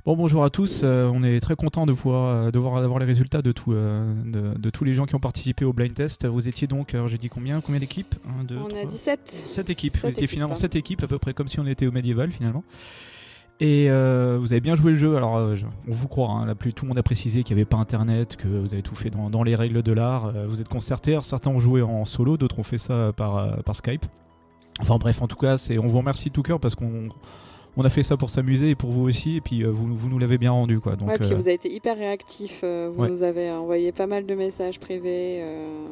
Bon, bonjour à tous. On est très content de pouvoir d'avoir les résultats de tous les gens qui ont participé au blind test. Vous étiez donc, alors j'ai dit combien d'équipes? 1, 2, On 3, a 17. 7 équipes. Vous étiez finalement hein. 7 équipes, à peu près comme si on était au médiéval finalement. Et vous avez bien joué le jeu. Alors, on vous croit. Tout le monde a précisé qu'il n'y avait pas internet, que vous avez tout fait dans les règles de l'art. Vous êtes concertés. Alors, certains ont joué en solo, d'autres ont fait ça par Skype. Enfin bref, en tout cas, on vous remercie de tout cœur parce qu'on a fait ça pour s'amuser et pour vous aussi, et puis vous nous l'avez bien rendu, quoi. Donc, Ouais, puis vous avez été hyper réactifs. Vous ouais. nous avez envoyé pas mal de messages privés,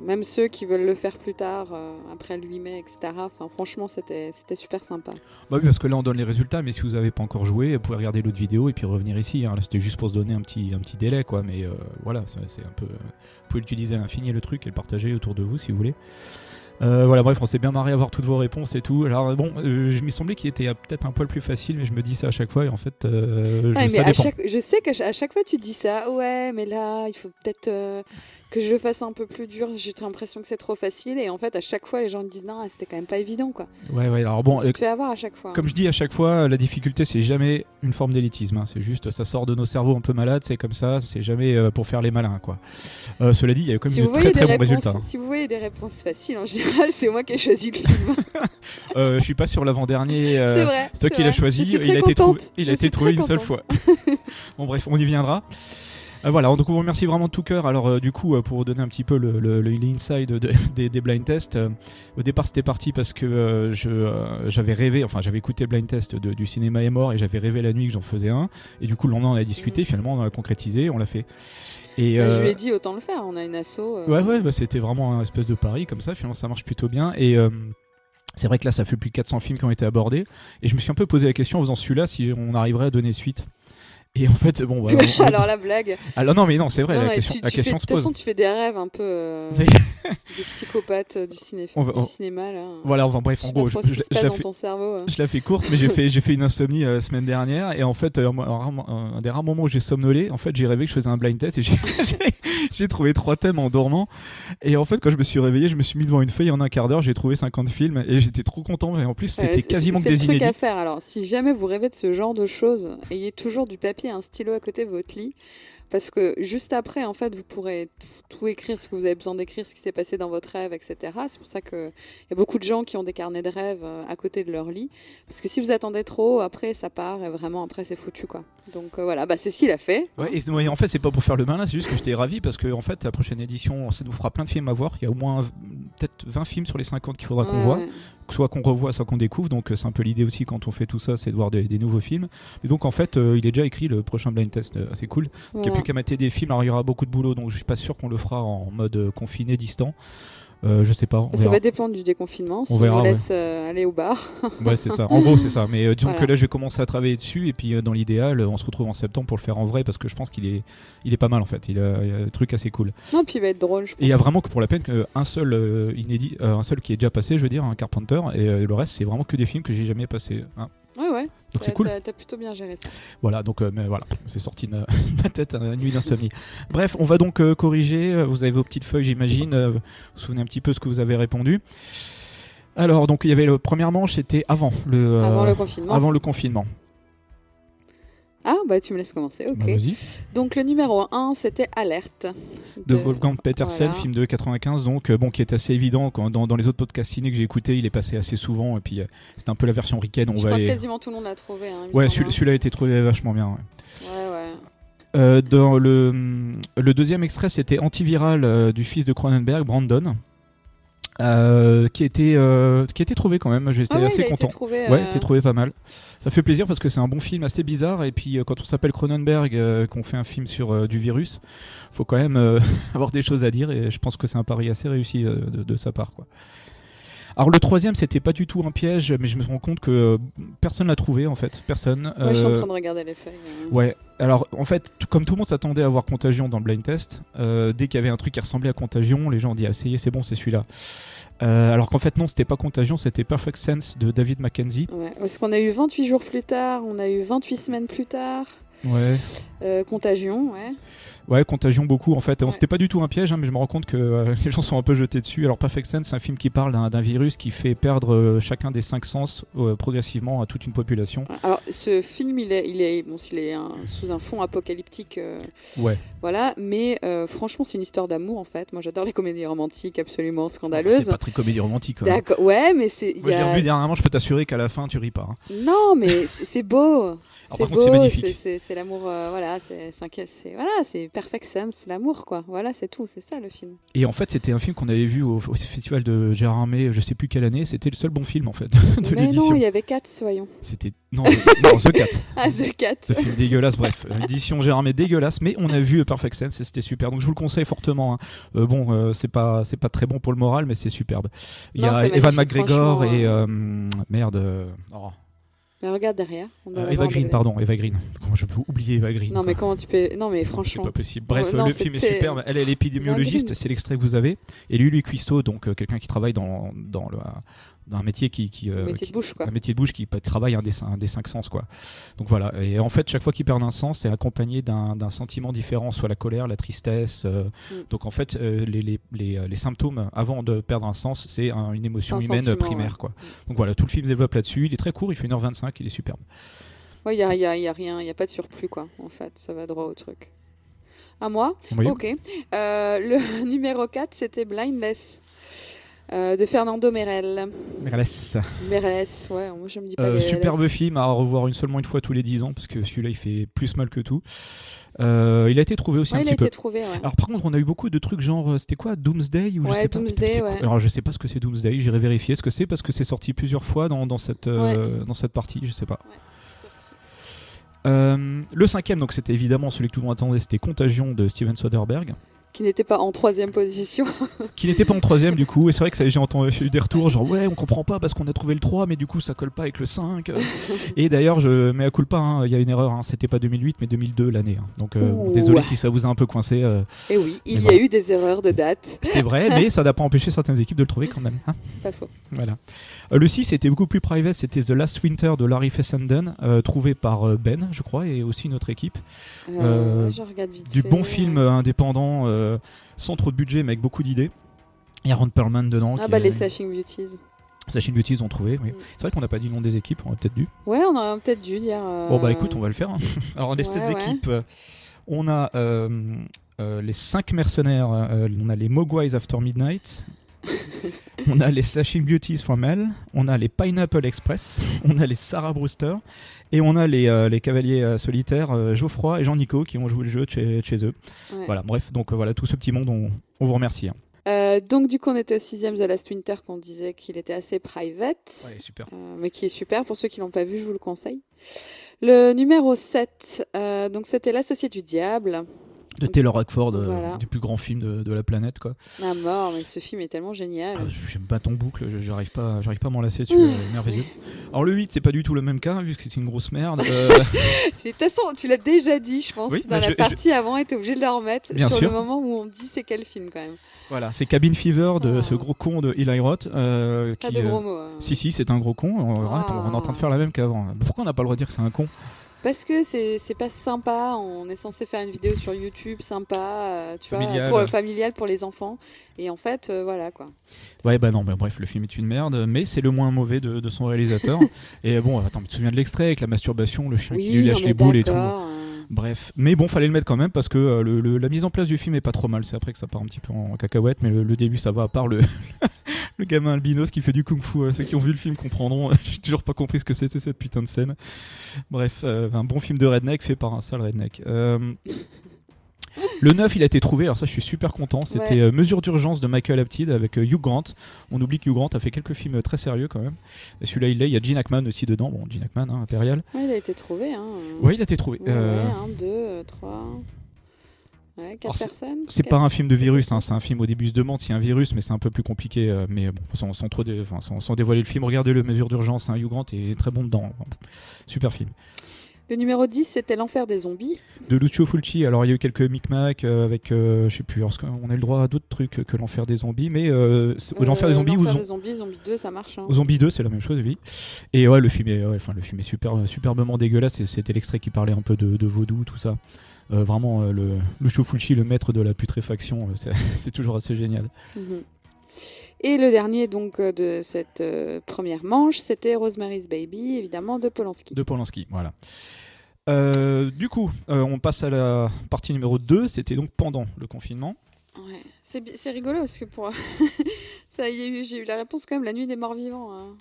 même ceux qui veulent le faire plus tard, après le 8 mai, etc. Enfin, franchement, c'était super sympa. Bah oui, parce que là on donne les résultats, mais si vous n'avez pas encore joué, vous pouvez regarder l'autre vidéo et puis revenir ici. Là, c'était juste pour se donner un petit délai, quoi. Mais voilà, c'est un peu. Vous pouvez l'utiliser à l'infini le truc et le partager autour de vous si vous voulez. Voilà, bref, on s'est bien marré à voir toutes vos réponses et tout. Alors bon, je m'y semblait qu'il était peut-être un poil plus facile, mais je me dis ça à chaque fois et en fait, je sais qu'à chaque fois tu dis ça. Ouais, mais là, il faut peut-être que je le fasse un peu plus dur. J'ai l'impression que c'est trop facile. Et en fait, à chaque fois, les gens me disent non, c'était quand même pas évident, quoi. Ouais, alors bon, Tu te fais avoir à chaque fois. Comme je dis à chaque fois, la difficulté c'est jamais une forme d'élitisme. C'est juste, ça sort de nos cerveaux un peu malades, c'est comme ça. C'est jamais pour faire les malins, quoi. Cela dit, il y a quand même de très très bons résultats. Si vous voyez des réponses faciles, en général, c'est moi qui ai choisi le film. Je suis pas sur l'avant-dernier. C'est vrai. C'est toi qui l'as choisi. Il a été trouvé une seule fois. Bon bref, on y viendra. Voilà, donc on vous remercie vraiment de tout cœur. Alors du coup, pour vous donner un petit peu l'inside des blind tests, au départ c'était parti parce que j'avais rêvé, enfin j'avais écouté le blind test du cinéma est mort et j'avais rêvé la nuit que j'en faisais un. Et du coup le lendemain on a discuté, finalement on a concrétisé, on l'a fait. Et je lui ai dit autant le faire, on a une asso. Ouais, c'était vraiment un espèce de pari comme ça, finalement ça marche plutôt bien. Et c'est vrai que là ça fait plus de 400 films qui ont été abordés. Et je me suis un peu posé la question en faisant celui-là si on arriverait à donner suite. Et en fait, bon. Alors la blague. Alors non, mais non, c'est vrai, la question se pose. De toute façon, tu fais des rêves un peu de psychopathe du cinéma, là. Voilà, enfin bref, en gros, je la fais courte, mais j'ai fait une insomnie la semaine dernière. Et en fait, un des rares moments où j'ai somnolé, en fait, j'ai rêvé que je faisais un blind test et j'ai trouvé 3 thèmes en dormant. Et en fait, quand je me suis réveillé, je me suis mis devant une feuille en un quart d'heure, j'ai trouvé 50 films et j'étais trop content. Et en plus, c'était quasiment que des inédits. C'est le truc à faire. Alors, si jamais vous rêvez de ce genre de choses, ayez toujours du papier, un stylo à côté de votre lit, parce que juste après, en fait, vous pourrez tout écrire, ce que vous avez besoin d'écrire, ce qui s'est passé dans votre rêve, etc. C'est pour ça qu'il y a beaucoup de gens qui ont des carnets de rêves à côté de leur lit, parce que si vous attendez trop, après ça part et vraiment après c'est foutu, quoi. Donc voilà, c'est ce qu'il a fait. Ouais, et en fait c'est pas pour faire le malin, c'est juste que j'étais ravi parce que en fait la prochaine édition, ça nous fera plein de films à voir. Il y a au moins peut-être 20 films sur les 50 qu'il faudra qu'on voit. Soit qu'on revoit, soit qu'on découvre, donc c'est un peu l'idée aussi quand on fait tout ça, c'est de voir des nouveaux films. Et donc en fait, il est déjà écrit le prochain blind test, assez cool. Il n'y a plus qu'à mater des films, alors il y aura beaucoup de boulot, donc je suis pas sûr qu'on le fera en mode confiné, distant. Je sais pas. Ça va dépendre du déconfinement, si on nous laisse aller au bar. Ouais, c'est ça. En gros, c'est ça. Mais disons que là, je vais commencer à travailler dessus, et puis dans l'idéal, on se retrouve en septembre pour le faire en vrai, parce que je pense qu'il est pas mal en fait. Il a un truc assez cool. Non, puis il va être drôle, je pense. Et il y a vraiment que pour la peine qu'un seul inédit, un seul qui est déjà passé, je veux dire, un Carpenter, et le reste, c'est vraiment que des films que j'ai jamais passés. Ouais. Donc c'est cool. T'as plutôt bien géré ça. Voilà, donc mais voilà, c'est sorti de ma tête une nuit d'insomnie. Bref, on va donc corriger. Vous avez vos petites feuilles, j'imagine. Vous vous souvenez un petit peu ce que vous avez répondu. Alors, donc il y avait la première manche, c'était avant le confinement. Avant le confinement. Ah, tu me laisses commencer, ok. Vas-y. Donc le numéro 1, c'était Alerte. De Wolfgang Petersen, film de 95, donc qui est assez évident. Dans les autres podcasts ciné que j'ai écoutés, il est passé assez souvent, et puis c'était un peu la version ricaine. Je crois que quasiment tout le monde l'a trouvé. Ouais, celui-là a été trouvé vachement bien. Ouais. Dans le deuxième extrait, c'était Antiviral du fils de Cronenberg, Brandon. Qui était trouvé quand même, j'étais assez content. Il était trouvé pas mal. Ça fait plaisir parce que c'est un bon film assez bizarre, et puis quand on s'appelle Cronenberg, qu'on fait un film sur du virus, faut quand même avoir des choses à dire, et je pense que c'est un pari assez réussi de sa part, quoi. Alors le troisième, c'était pas du tout un piège, mais je me rends compte que personne l'a trouvé en fait, personne. Ouais, je suis en train de regarder les feuilles. Ouais, alors en fait, comme tout le monde s'attendait à voir Contagion dans le blind test, dès qu'il y avait un truc qui ressemblait à Contagion, les gens ont dit ah, c'est bon, c'est celui-là. Alors qu'en fait non, c'était pas Contagion, c'était Perfect Sense de David Mackenzie. Ouais, parce qu'on a eu 28 jours plus tard, on a eu 28 semaines plus tard. Ouais. Contagion, ouais. Ouais, Contagion beaucoup en fait. C'était pas du tout un piège, mais je me rends compte que les gens sont un peu jetés dessus. Alors Perfect Sense, c'est un film qui parle d'un virus qui fait perdre chacun des 5 sens progressivement à toute une population. Alors ce film, il est sous un fond apocalyptique. Ouais. Voilà, mais franchement, c'est une histoire d'amour en fait. Moi, j'adore les comédies romantiques absolument scandaleuses. C'est pas très comédie romantique. D'accord. Ouais, mais c'est. Moi, je l'ai revu dernièrement. Je peux t'assurer qu'à la fin, tu ris pas. Non, mais c'est beau. Par contre, c'est magnifique. C'est l'amour, voilà, c'est Perfect Sense, l'amour, quoi. Voilà, c'est tout, c'est ça le film. Et en fait, c'était un film qu'on avait vu au festival de Gérard Armé, je sais plus quelle année. C'était le seul bon film en fait de mais l'édition. Non, il y avait 4, soyons. C'était non, The Cat. Ah, The Cat. Ce film dégueulasse. Bref, l'édition Gérard Armé dégueulasse, mais on a vu Perfect Sense et c'était super. Donc je vous le conseille fortement. C'est pas très bon pour le moral, mais c'est superbe. Il y a Ewan McGregor et merde. Mais regarde derrière. Eva Green, pardon, Eva Green. Comment je peux oublier Eva Green? Non, mais comment tu peux. Non, mais franchement. C'est pas possible. Bref, le film est superbe. Elle est l'épidémiologiste, c'est l'extrait que vous avez. Et lui Cuisto, donc quelqu'un qui travaille dans un métier métier de bouche, quoi. Un métier de bouche qui travaille un des 5 sens, quoi. Donc voilà. Et en fait, chaque fois qu'ils perdent un sens, c'est accompagné d'un sentiment différent, soit la colère, la tristesse. Donc en fait, les symptômes avant de perdre un sens, c'est une émotion humaine primaire, quoi. Donc voilà, tout le film se développe là-dessus. Il est très court, il fait 1h25, il est superbe. Ouais, il y a rien, il y a pas de surplus, quoi. En fait, ça va droit au truc. À moi. Oui. Ok. Le numéro 4, c'était Blindless. De Fernando Meirelles. Meirelles, ouais, moi je me dis pas. Superbe film à revoir seulement une fois tous les 10 ans, parce que celui-là il fait plus mal que tout. Il a été trouvé aussi un petit peu. Trouvé, ouais. Alors par contre, on a eu beaucoup de trucs genre, c'était quoi, Doomsday ou ouais, je sais Doomsday, pas. Ouais. Alors je sais pas ce que c'est Doomsday, j'irai vérifier ce que c'est parce que c'est sorti plusieurs fois dans cette partie, je sais pas. Ouais, le 5e, donc c'était évidemment celui que tout le monde attendait, c'était Contagion de Steven Soderbergh. Qui n'était pas en 3e position. Qui n'était pas en 3e du coup, et c'est vrai que j'ai eu des retours genre ouais on comprend pas parce qu'on a trouvé le 3 mais du coup ça colle pas avec le 5. Et d'ailleurs je mets à culpa, il y a une erreur, c'était pas 2008 mais 2002 l'année. Donc désolé si ça vous a un peu coincé. Et oui, il y a eu des erreurs de date. C'est vrai, mais ça n'a pas empêché certaines équipes de le trouver quand même. C'est pas faux. Voilà. Le 6 était beaucoup plus private, c'était The Last Winter de Larry Fessenden, trouvé par Ben je crois et aussi notre équipe. Je regarde vite du fait. Bon film indépendant sans trop de budget mais avec beaucoup d'idées. Il y a Ron Perlman dedans. Les Slashing Beauties. Slashing Beauties ont trouvé, oui. C'est vrai qu'on n'a pas dit le nom des équipes, on aurait peut-être dû. Ouais, on aurait peut-être dû dire. Bon bah écoute, on va le faire. Alors les 7 équipes, on a les 5 mercenaires, on a les Mogwais After Midnight, on a les Slashing Beauties from Hell, on a les Pineapple Express, on a les Sarah Brewster et on a les cavaliers solitaires Geoffroy et Jean-Nico qui ont joué le jeu chez eux. Ouais. Voilà, bref, donc voilà, tout ce petit monde, on vous remercie. Donc du coup on était au 6e The Last Winter qu'on disait qu'il était assez private, super. Mais qui est super, pour ceux qui l'ont pas vu je vous le conseille. Le numéro 7, donc c'était L'Associé du Diable. De Taylor Hackford, du plus grand film de la planète, quoi. À mort, mais ce film est tellement génial. J'aime pas ton boucle, j'arrive pas à m'en lasser dessus, merveilleux. Alors le 8, c'est pas du tout le même cas, vu que c'est une grosse merde. De toute façon, tu l'as déjà dit, je pense, dans la partie avant, et t'es obligé de le remettre Bien sûr. Le moment où on me dit c'est quel film, quand même. Voilà, c'est Cabin Fever de ce gros con de Eli Roth. Pas de gros mots. Si, c'est un gros con. On est en train de faire la même qu'avant. Pourquoi on n'a pas le droit de dire que c'est un con ? Parce que c'est pas sympa, on est censé faire une vidéo sur YouTube sympa, familiale pour les enfants, et en fait, voilà quoi. Ouais, bah non, bref, le film est une merde, mais c'est le moins mauvais de son réalisateur. Et bon, attends, tu te souviens de l'extrait avec la masturbation, le chien qui lui lâche les boules et tout. Bref, mais bon, fallait le mettre quand même parce que la mise en place du film est pas trop mal. C'est après que ça part un petit peu en cacahuète, mais le début ça va, à part le gamin albinos qui fait du kung-fu. Ceux qui ont vu le film comprendront. J'ai toujours pas compris ce que c'était cette putain de scène. Bref, un bon film de redneck fait par un sale redneck. Le 9, il a été trouvé, alors ça je suis super content. C'était Mesure d'urgence de Michael Apted avec Hugh Grant. On oublie que Hugh Grant a fait quelques films très sérieux quand même. Et celui-là, il y a Gene Hackman aussi dedans. Bon, Gene Hackman, impérial. Ouais, il a été trouvé. Ouais, il a été trouvé. 1, 2, 3. Ouais, 4 personnes. C'est pas un film de virus, c'est un film au début se demande s'il y a un virus, mais c'est un peu plus compliqué. Mais bon, sans dévoiler le film, regardez le Mesure d'urgence. Hugh Grant est très bon dedans. Super film. Le numéro 10, c'était L'Enfer des zombies. De Lucio Fulci. Alors, il y a eu quelques micmacs avec, je sais plus, on a eu le droit à d'autres trucs que L'Enfer des zombies, mais L'Enfer des zombies L'Enfer des zombies, Zombie 2, ça marche. Hein. Zombie 2, c'est la même chose, oui. Et ouais, le film est superbement dégueulasse. Et c'était l'extrait qui parlait un peu de vaudou, tout ça. Vraiment, Lucio Fulci, le maître de la putréfaction, c'est toujours assez génial. Et le dernier donc de cette première manche, c'était Rosemary's Baby, évidemment, de Polanski. De Polanski, voilà. Du coup, on passe à la partie numéro 2, c'était donc pendant le confinement. Ouais. C'est rigolo parce que j'ai eu la réponse quand même, La Nuit des Morts Vivants, hein,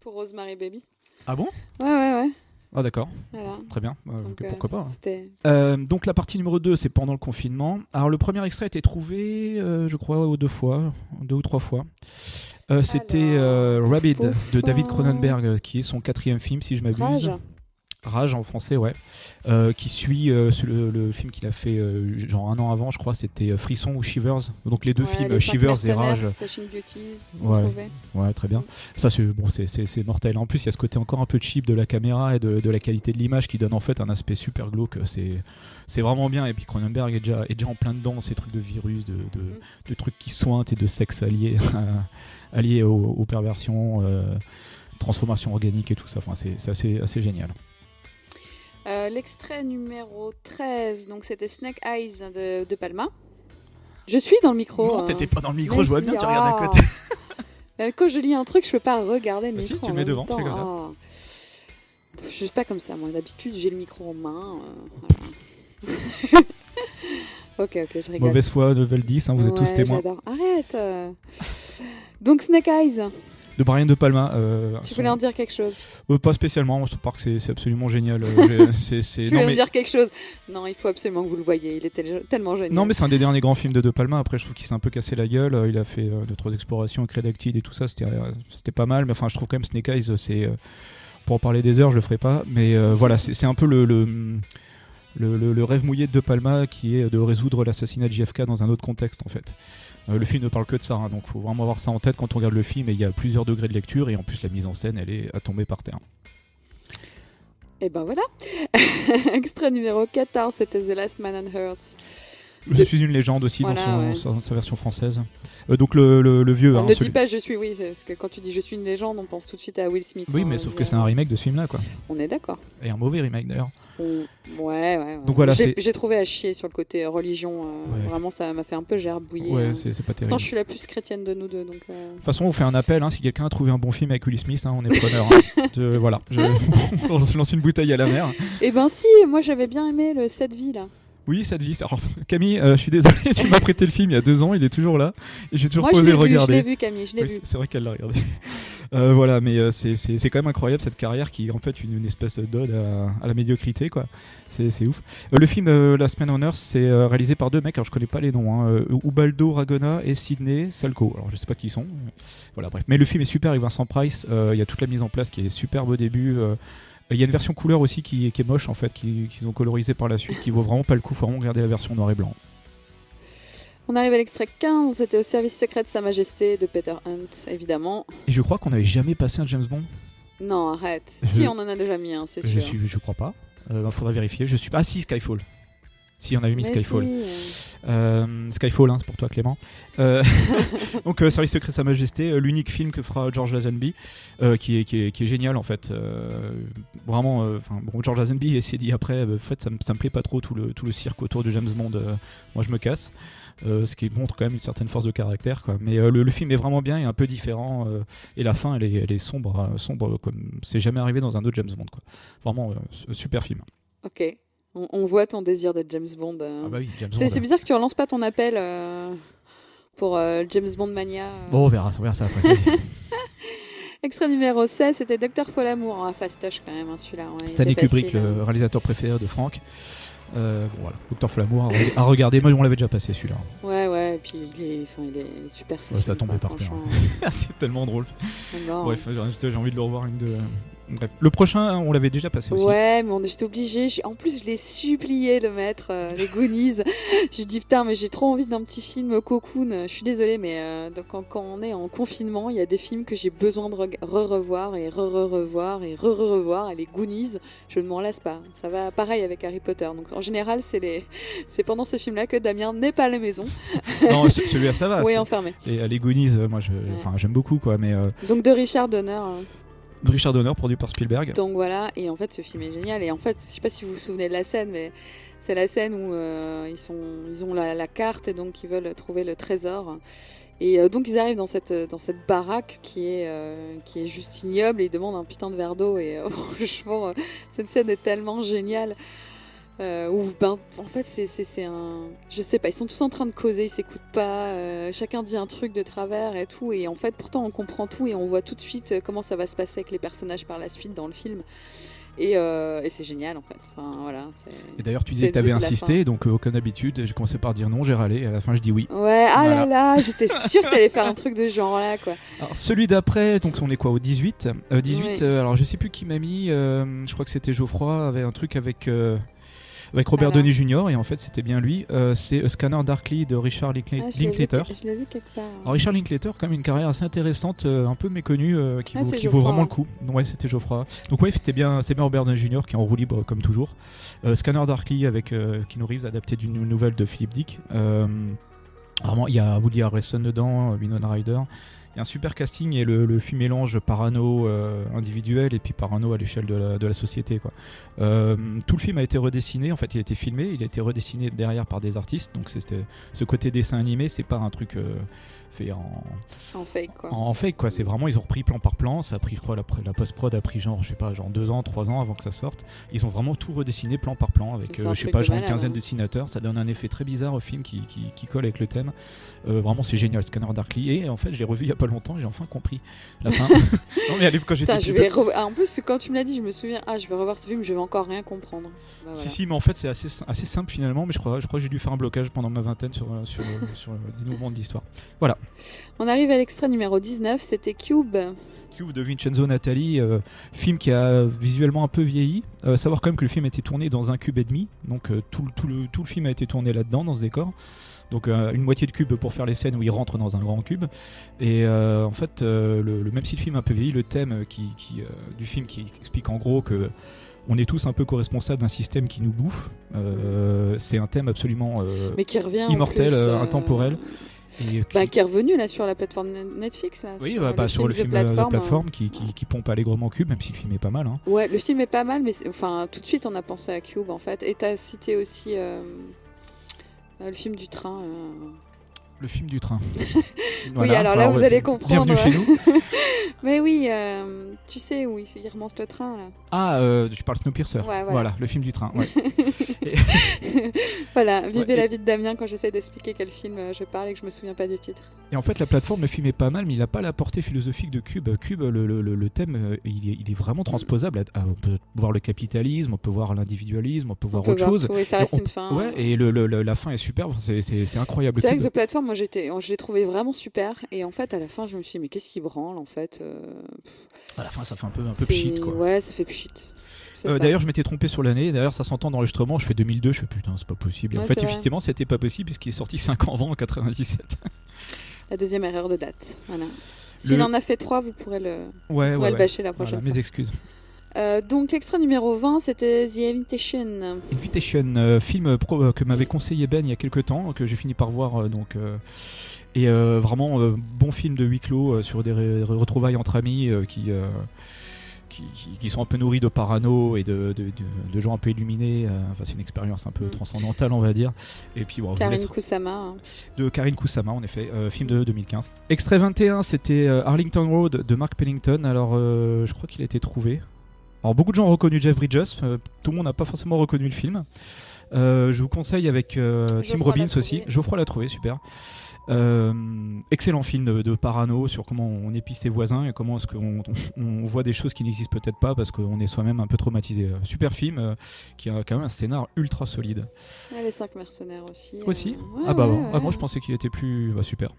pour Rosemary Baby. Ah bon ? Ouais. Ah d'accord, voilà. Très bien, Donc, pourquoi pas. Donc la partie numéro 2, c'est pendant le confinement. Alors le premier extrait a été trouvé, je crois, 2 ou 3 fois. C'était Rabid de David Cronenberg, qui est son 4e film, si je m'abuse. Rage en français, ouais. Qui suit le film qu'il a fait genre 1 an avant, je crois, c'était Frisson ou Shivers. Donc les deux films, Shivers et Rage. Ouais, très bien. Ça, c'est mortel. En plus, il y a ce côté encore un peu cheap de la caméra et de la qualité de l'image qui donne en fait un aspect super glauque. C'est vraiment bien. Et puis Cronenberg est déjà en plein dedans, ces trucs de virus, de trucs qui sointent et de sexe alliés aux perversions, transformation organique et tout ça. Enfin, c'est assez génial. L'extrait numéro 13, donc c'était Snake Eyes de Palma. Je suis dans le micro. Non, t'étais pas dans le micro, je vois bien, tu regardes à côté. Quand je lis un truc, je peux pas regarder le micro. Si, tu le mets devant, tu fais comme ça. Je suis pas comme ça, moi. D'habitude, j'ai le micro en main. Ok, je rigole. Mauvaise foi, level 10, hein, vous êtes tous témoins. J'adore. Arrête. Donc Snake Eyes. De Brian De Palma. Tu voulais en dire quelque chose ? Pas spécialement, je trouve que c'est absolument génial. Tu voulais en dire quelque chose ? Non, il faut absolument que vous le voyez, il est tellement génial. Non, mais c'est un des derniers grands films de Palma. Après, je trouve qu'il s'est un peu cassé la gueule. Il a fait 2-3 explorations avec Redacted et tout ça, c'était pas mal. Mais enfin, je trouve quand même Snake Eyes, pour en parler des heures, je le ferai pas. Mais voilà, c'est un peu le rêve mouillé de Palma qui est de résoudre l'assassinat de JFK dans un autre contexte, en fait. Le film ne parle que de ça, hein, donc il faut vraiment avoir ça en tête quand on regarde le film. Et il y a plusieurs degrés de lecture et en plus la mise en scène, elle est à tomber par terre. Et ben voilà. Extrait numéro 14, c'était The Last Man on Earth. Je suis une légende aussi, voilà, dans sa version française. Donc le vieux... Ne dis pas je suis, oui, parce que quand tu dis je suis une légende, on pense tout de suite à Will Smith. Oui, mais sauf que c'est un remake de ce film-là, quoi. On est d'accord. Et un mauvais remake, d'ailleurs. Ouais. Donc voilà, j'ai trouvé à chier sur le côté religion. Vraiment, ça m'a fait un peu gerbouiller. Ouais, c'est pas terrible. Pourtant, je suis la plus chrétienne de nous deux. Donc, de toute façon, on fait un appel. Hein, si quelqu'un a trouvé un bon film avec Will Smith, hein, on est preneur. Voilà, je lance une bouteille à la mer. Eh ben si, moi j'avais bien aimé Cette vie, là. Oui, Cette vie. Alors, Camille, je suis désolé, tu m'as prêté le film il y a 2 ans, il est toujours là. Et j'ai toujours posé le regarder. Je l'ai vu, Camille, je l'ai vu. C'est vrai qu'elle l'a regardé. Voilà, mais c'est quand même incroyable cette carrière qui est en fait une espèce d'ode à la médiocrité, quoi. C'est ouf. Le film Last Man on Earth, c'est réalisé par 2 mecs, alors je connais pas les noms, hein, Ubaldo Ragona et Sidney Salco. Alors je sais pas qui ils sont. Voilà, bref. Mais le film est super avec Vincent Price. Il y a toute la mise en place qui est superbe au début. Il y a une version couleur aussi qui est moche en fait, qu'ils ont colorisé par la suite, qui vaut vraiment pas le coup. Faut vraiment regarder la version noir et blanc. On arrive à l'extrait 15, c'était Au service secret de Sa Majesté de Peter Hunt, évidemment. Et je crois qu'on n'avait jamais passé un James Bond. Non, arrête. Si, on en a déjà mis un, c'est sûr. Je crois pas. Faudra vérifier. Ah si, Skyfall. Si, on avait mis Skyfall. Si. Skyfall, hein, c'est pour toi, Clément. Donc, Service secret de Sa Majesté, l'unique film que fera George Lazenby, qui est génial en fait. Vraiment, George Lazenby s'est dit après, en fait, ça me plaît pas trop tout le cirque autour de James Bond. Moi, je me casse. Ce qui montre quand même une certaine force de caractère, quoi. Mais le film est vraiment bien et un peu différent. Et la fin, elle est sombre comme c'est jamais arrivé dans un autre James Bond, quoi. Vraiment, super film. Ok. On voit ton désir de James Bond. Ah bah oui, James Bond. C'est bizarre que tu relances pas ton appel pour James Bond Mania. Bon, on verra ça après. Extrait numéro 16, c'était Dr. Folamour. Fastoche quand même, hein, celui-là. Ouais, Stanley Kubrick, le réalisateur préféré de Franck. Voilà, Dr. Folamour à regarder. Moi, on l'avait déjà passé celui-là. Ouais, et puis il est super. Ouais, ça tombait par terre. C'est tellement drôle. Alors... Bref, j'ai envie de le revoir une Bref. Le prochain, on l'avait déjà passé aussi. Ouais, mais j'étais obligée. En plus, je l'ai supplié de mettre les Goonies. Je dis putain, mais j'ai trop envie d'un petit film cocoon. Je suis désolée, mais quand on est en confinement, il y a des films que j'ai besoin de revoir et revoir et revoir. Et les Goonies, je ne m'en lasse pas. Ça va pareil avec Harry Potter. Donc en général, c'est pendant ces films-là que Damien n'est pas à la maison. Non, celui-là ça va. Oui, enfermé. Et les Goonies, moi, j'aime beaucoup, quoi. Mais donc de Richard Donner. Richard Donner, produit par Spielberg. Donc voilà, et en fait ce film est génial. Et en fait, je sais pas si vous vous souvenez de la scène, mais c'est la scène où ils ont la carte et donc ils veulent trouver le trésor. Et donc ils arrivent dans cette baraque qui est juste ignoble et ils demandent un putain de verre d'eau. Et franchement, cette scène est tellement géniale. En fait c'est un, je sais pas, ils sont tous en train de causer, ils s'écoutent pas, chacun dit un truc de travers et tout, et en fait pourtant on comprend tout et on voit tout de suite comment ça va se passer avec les personnages par la suite dans le film, et c'est génial en fait. Enfin, voilà, et d'ailleurs tu disais que t'avais insisté, donc comme d'habitude j'ai commencé par dire non, j'ai râlé, et à la fin je dis oui. Ouais, voilà. Là j'étais sûre que t'allais faire un truc de ce genre là, quoi. Alors celui d'après, donc on est quoi, au 18 Oui. Alors je sais plus qui m'a mis, je crois que c'était Geoffroy, avait un truc avec Robert Downey Jr. et en fait c'était bien lui. C'est A Scanner Darkly de Richard Linklater. Je l'ai vu quelque part. Alors Richard Linklater, quand même une carrière assez intéressante, un peu méconnue, qui vaut vraiment le coup. Ouais, c'était Geoffroy. Donc ouais, c'est bien Robert Downey Jr. qui est en roue libre comme toujours. Scanner Darkly avec Keanu Reeves, adapté d'une nouvelle de Philip Dick. Vraiment, il y a Woody Harrelson dedans, Winona Ryder. Il y a un super casting et le film mélange parano individuel et puis parano à l'échelle de la société, quoi. Tout le film a été redessiné, en fait il a été filmé, il a été redessiné derrière par des artistes, donc c'était ce côté dessin animé, c'est pas un truc fait en fake, quoi. En fake, quoi. C'est vraiment, ils ont repris plan par plan, ça a pris, je crois, la post-prod a pris genre 2 ans, 3 ans avant que ça sorte. Ils ont vraiment tout redessiné plan par plan avec je sais pas, genre une quinzaine de dessinateurs, ça donne un effet très bizarre au film qui colle avec le thème. Vraiment c'est génial, Scanner Darkly, et en fait je l'ai revu il y a pas longtemps, j'ai enfin compris la fin. Non mais quand j'étais en plus quand tu me l'as dit, je me souviens, je vais revoir ce film, je vais encore rien comprendre. Bah, voilà. Si, mais en fait c'est assez simple finalement, mais je crois que j'ai dû faire un blocage pendant ma vingtaine sur le dénouement de l'histoire. Voilà. On arrive à l'extrait numéro 19, c'était Cube de Vincenzo Natali, film qui a visuellement un peu vieilli. Savoir quand même que le film a été tourné dans un cube et demi, donc tout le film a été tourné là-dedans, dans ce décor. Donc une moitié de cube pour faire les scènes où il rentre dans un grand cube. Et en fait, même si le film a un peu vieilli, le thème du film qui explique en gros que on est tous un peu co-responsables d'un système qui nous bouffe, c'est un thème absolument mais qui revient immortel, en plus, intemporel. Qui est revenu là sur la plateforme Netflix là, sur le film de plateforme qui pompe allègrement Cube, même si le film est pas mal, hein. Ouais, le film est pas mal, mais tout de suite on a pensé à Cube en fait. Et t'as cité aussi le film du train. Le film du train. Voilà. Oui, alors là vous allez comprendre. Bienvenue chez nous. Mais oui, tu sais où il remonte le train là. Tu parles Snowpiercer. Ouais, voilà, le film du train. Ouais. Voilà, vivez la vie de Damien quand j'essaie d'expliquer quel film je parle et que je me souviens pas du titre. Et en fait, la plateforme, le film est pas mal, mais il a pas la portée philosophique de Cube. Cube, le thème, il est vraiment transposable. On peut voir le capitalisme, on peut voir l'individualisme, on peut voir autre chose. Et ça reste une fin. Ouais, et la fin est superbe. C'est incroyable. C'est vrai que The Platform, moi je l'ai trouvé vraiment super. Et en fait, à la fin, je me suis dit, mais qu'est-ce qui branle en fait À la fin, ça fait un peu pchit, quoi. Ouais, ça fait pchit. D'ailleurs, je m'étais trompé sur l'année. D'ailleurs, ça s'entend dans l'enregistrement. Je fais 2002. Je fais putain, c'est pas possible. Et en fait, effectivement, c'était pas possible puisqu'il est sorti 5 ans avant, en 97. La deuxième erreur de date. Voilà. S'il en a fait 3, vous pourrez le bâcher la prochaine fois. Mes excuses. Donc, l'extrait numéro 20, c'était The Invitation. Invitation, film que m'avait conseillé Ben il y a quelques temps, que j'ai fini par voir. Et vraiment, bon film de huis clos sur des retrouvailles entre amis qui sont un peu nourris de parano et de gens un peu illuminés. C'est une expérience un peu transcendantale, on va dire. Et puis Karine Kusama. De Karine Kusama, en effet, film de 2015. Extrait 21, c'était Arlington Road de Mark Pennington. Alors, je crois qu'il a été trouvé. Alors, beaucoup de gens ont reconnu Jeff Bridges. Tout le monde n'a pas forcément reconnu le film. Je vous conseille avec Tim Robbins aussi. Geoffroy l'a trouvé, super. Excellent film de parano sur comment on épice ses voisins et comment est-ce qu'on voit des choses qui n'existent peut-être pas parce qu'on est soi-même un peu traumatisé. Super film qui a quand même un scénar ultra solide. Les 5 mercenaires aussi. Aussi ouais. Moi je pensais qu'il était plus super.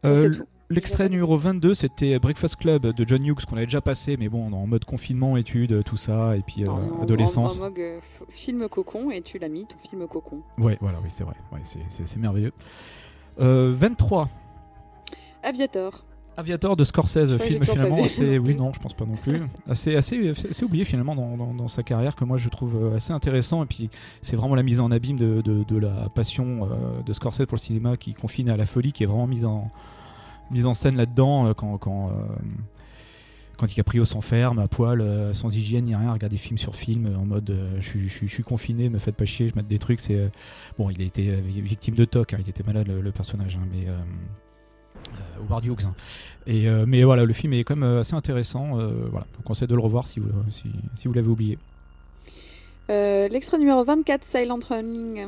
C'est tout. L'extrait numéro 22, c'était Breakfast Club de John Hughes qu'on avait déjà passé, mais bon, en mode confinement, études, tout ça, et puis adolescence. En mode film cocon, et tu l'as mis, ton film cocon. Ouais, voilà, oui, c'est vrai. Ouais, c'est merveilleux. 23. Aviator de Scorsese, film finalement assez... Oui, non, je pense pas non plus. assez oublié finalement dans sa carrière, que moi je trouve assez intéressant. Et puis c'est vraiment la mise en abîme de la passion de Scorsese pour le cinéma, qui confine à la folie, qui est vraiment mise en scène là-dedans quand DiCaprio s'enferme à poil, sans hygiène ni rien, regarde des films sur film en mode je suis confiné, me faites pas chier, je mate des trucs. Bon, il a été victime de TOC, hein, il était malade le personnage, hein, mais Howard Hughes, hein. Mais voilà, le film est quand même assez intéressant. Voilà, je vous conseille de le revoir si vous l'avez oublié. L'extrait numéro 24, Silent Running.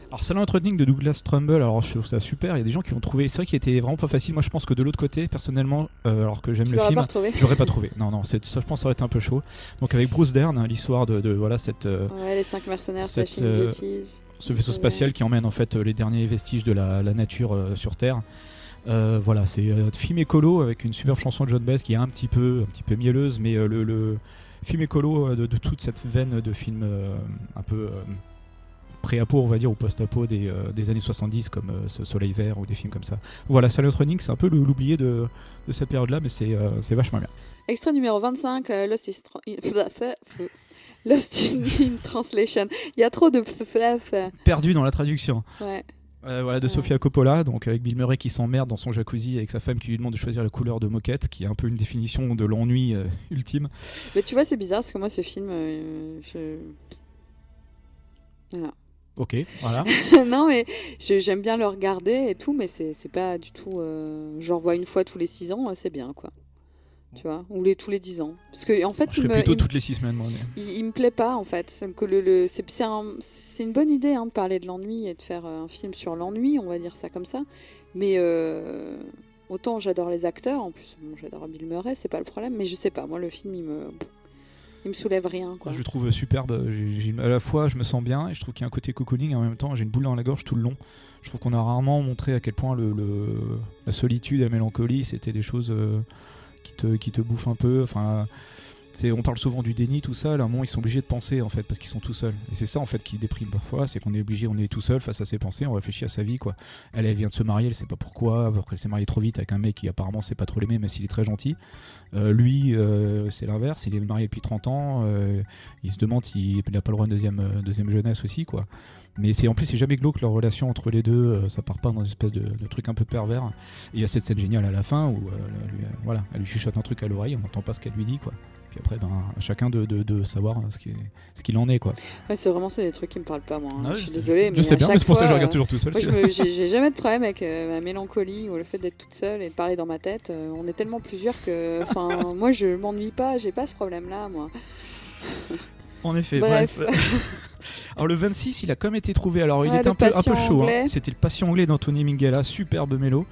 Alors Silent Running de Douglas Trumbull, alors je trouve ça super, il y a des gens qui l'ont trouvé, c'est vrai qu'il était vraiment pas facile. Moi je pense que de l'autre côté, personnellement, alors que j'aime le film, j'aurais pas trouvé. Non, ça, je pense que ça aurait été un peu chaud. Donc avec Bruce Dern, hein, l'histoire de voilà cette... les 5 mercenaires, ce vaisseau spatial qui emmène en fait les derniers vestiges de la nature sur Terre. Voilà, c'est un film écolo avec une superbe chanson de John Baez qui est un petit peu mielleuse, mais le film écolo de toute cette veine de film un peu pré-apo, on va dire, ou post-apo des années 70, comme Soleil Vert ou des films comme ça. Voilà, Silent Running, c'est un peu l'oublié de cette période-là, mais c'est vachement bien. Extrait numéro 25, Lost in Translation. Il y a trop de... Perdu dans la traduction. Ouais. Voilà, de Sofia Coppola, donc avec Bill Murray qui s'emmerde dans son jacuzzi avec sa femme qui lui demande de choisir la couleur de moquette, qui est un peu une définition de l'ennui ultime. Mais tu vois, c'est bizarre parce que moi, ce film, voilà. Ok, voilà. Non, mais j'aime bien le regarder et tout, mais c'est pas du tout. J'en vois une fois tous les 6 ans, c'est bien, quoi. Tu vois, ou tous les 10 ans. Parce que en fait, je serais plutôt toutes les 6 semaines, moi. Il me plaît pas, en fait. C'est une bonne idée, hein, de parler de l'ennui et de faire un film sur l'ennui, on va dire ça comme ça. Mais autant j'adore les acteurs, en plus, bon, j'adore Bill Murray, c'est pas le problème. Mais je sais pas, moi, le film, il me soulève rien, quoi. Je le trouve superbe. À la fois, je me sens bien et je trouve qu'il y a un côté cocooning, et en même temps, j'ai une boule dans la gorge tout le long. Je trouve qu'on a rarement montré à quel point la solitude et la mélancolie, c'était des choses qui te bouffent un peu. Enfin, on parle souvent du déni, tout ça. Là, à un moment, ils sont obligés de penser, en fait, parce qu'ils sont tout seuls. Et c'est ça, en fait, qui déprime parfois, c'est qu'on est tout seul face à ses pensées, on réfléchit à sa vie, quoi. Elle vient de se marier, elle sait pas pourquoi, alors qu'elle s'est mariée trop vite avec un mec qui apparemment sait pas trop l'aimer, même s'il est très gentil. Lui, c'est l'inverse, il est marié depuis 30 ans, il se demande s'il n'a pas le droit à une deuxième jeunesse aussi, quoi. Mais en plus c'est jamais glauque leur relation entre les deux, ça part pas dans une espèce de truc un peu pervers. Et il y a cette scène géniale à la fin où elle lui chuchote un truc à l'oreille, on n'entend pas ce qu'elle lui dit, quoi. Puis après, à chacun de savoir ce qu'il en est, quoi. Ouais, c'est des trucs qui me parlent pas, moi. Hein. Je suis désolée, mais je sais bien, mais c'est pour ça que je regarde toujours tout seul. Moi, j'ai jamais de problème avec ma mélancolie ou le fait d'être toute seule et de parler dans ma tête. On est tellement plusieurs que, moi, je m'ennuie pas, j'ai pas ce problème-là, moi. En effet, bref. Alors le 26, il a quand même été trouvé. Alors il était un peu chaud. Hein. C'était le Patient anglais d'Anthony Minghella, superbe mélo.